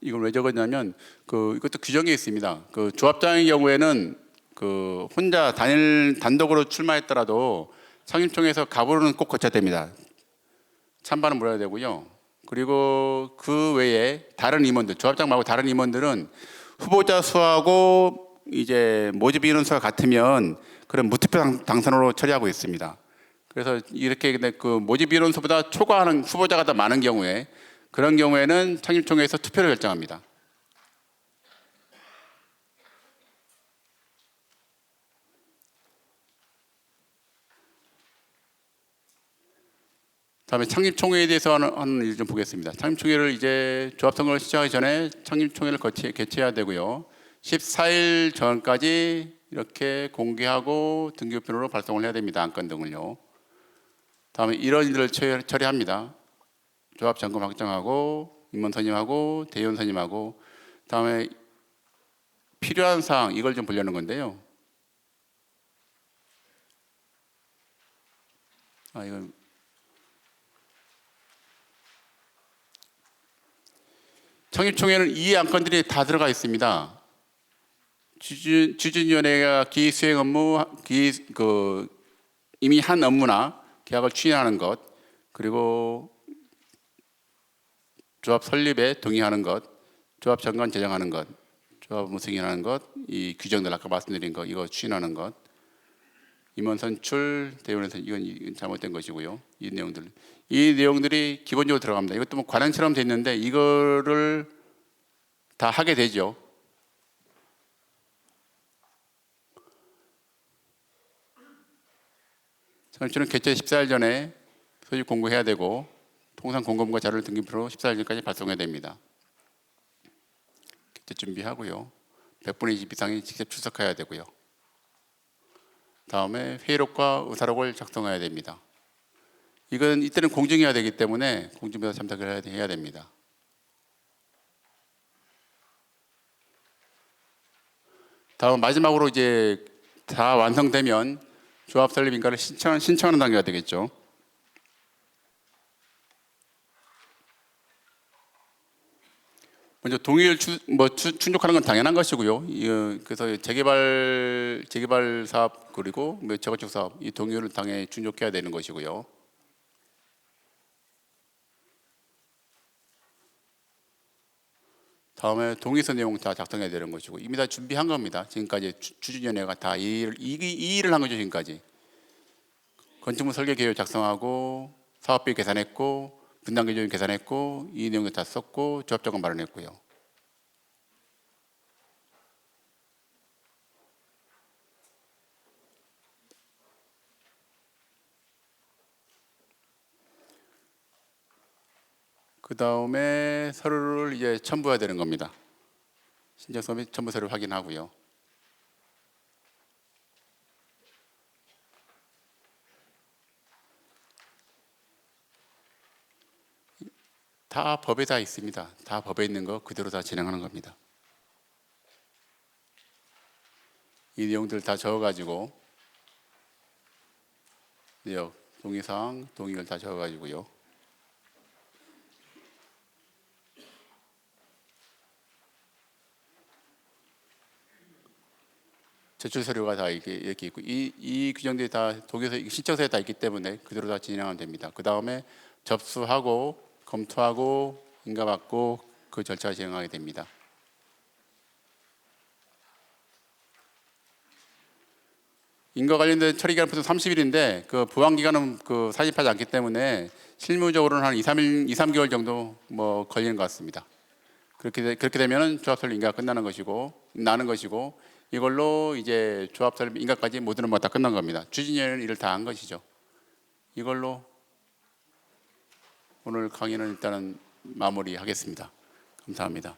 이걸 왜 적었냐면 이것도 규정에 있습니다. 조합장의 경우에는 혼자 단독으로 출마했더라도 상임총회에서 가보는 꼭 거쳐야 됩니다. 찬반은 물어야 되고요. 그리고 그 외에 다른 임원들, 조합장 말고 다른 임원들은 후보자 수하고 이제 모집 인원 수가 같으면 그런 무투표 당선으로 처리하고 있습니다. 그래서 이렇게 모집 인원 수보다 초과하는 후보자가 더 많은 경우에 그런 경우에는 창립총회에서 투표를 결정합니다. 다음에 창립총회에 대해서 하는 일 좀 보겠습니다. 창립총회를 이제 조합선거를 시작하기 전에 창립총회를 개최해야 되고요. 14일 전까지 이렇게 공개하고 등기부편으로 발송을 해야 됩니다. 안건 등을요. 다음에 이런 일들을 처리합니다. 조합 점검 확정하고 임원 선임하고 대의원 선임하고 다음에 필요한 사항 이걸 좀 보려는 건데요. 이건 청입총회는 이 안건들이 다 들어가 있습니다. 추진위원회가 기수행 업무, 이미 한 업무나 계약을 추진하는 것, 그리고 조합 설립에 동의하는 것, 조합 정관 제정하는 것, 조합 업무 승인하는 것, 이 규정들 아까 말씀드린 거 이거 추진하는 것, 임원 선출, 대의원 선출 이건 잘못된 것이고요. 이 내용들이 기본적으로 들어갑니다. 이것도 뭐 관행처럼 돼 있는데 이거를 다 하게 되죠. 선출은 개최 14일 전에 소집 공고해야 되고 통상 공고문과 자료를 등기부로 14일 전까지 발송해야 됩니다. 개최 준비하고요. 100분의 20 이상이 직접 출석해야 되고요. 다음에 회의록과 의사록을 작성해야 됩니다. 이때는 공증해야 되기 때문에 공증보다 참석을 해야 됩니다. 다음 마지막으로 이제 다 완성되면 조합 설립 인가를 신청하는 단계가 되겠죠. 먼저 동의를 충족하는 건 당연한 것이고요. 그래서 재개발 사업 그리고 재건축 사업 이 동의를 당연히 충족해야 되는 것이고요. 다음에 동의서 내용 다 작성해야 되는 것이고 이미 다 준비한 겁니다. 지금까지 추진위원회가 다 이 일을 한 거죠. 지금까지 건축물 설계 계획 작성하고 사업비 계산했고 분담 기준 계산했고 이 내용을 다 썼고 조합정관 마련했고요. 그 다음에 서류를 이제 첨부해야 되는 겁니다. 신청서 및 첨부 서류를 확인하고요. 다 법에 다 있습니다. 다 법에 있는 거 그대로 다 진행하는 겁니다. 이 내용들 다 적어가지고 내역, 동의사항, 동의를 다 적어가지고요. 제출 서류가 다 이렇게 있고 이 규정들이 다 독일서 신청서에 다 있기 때문에 그대로 다 진행하면 됩니다. 그 다음에 접수하고 검토하고 인가받고 그 절차 진행하게 됩니다. 인가 관련된 처리 기간 보통 30일인데 그 보완 기간은 사집하지 않기 때문에 실무적으로는 한 2, 3개월 정도 걸리는 것 같습니다. 그렇게 되면은 조합 설립 인가가 나는 것이고 이걸로 이제 조합 설립 인가까지 모든 업무가 다 끝난 겁니다. 추진위원회는 일을 다 한 것이죠. 이걸로 오늘 강의는 일단은 마무리하겠습니다. 감사합니다.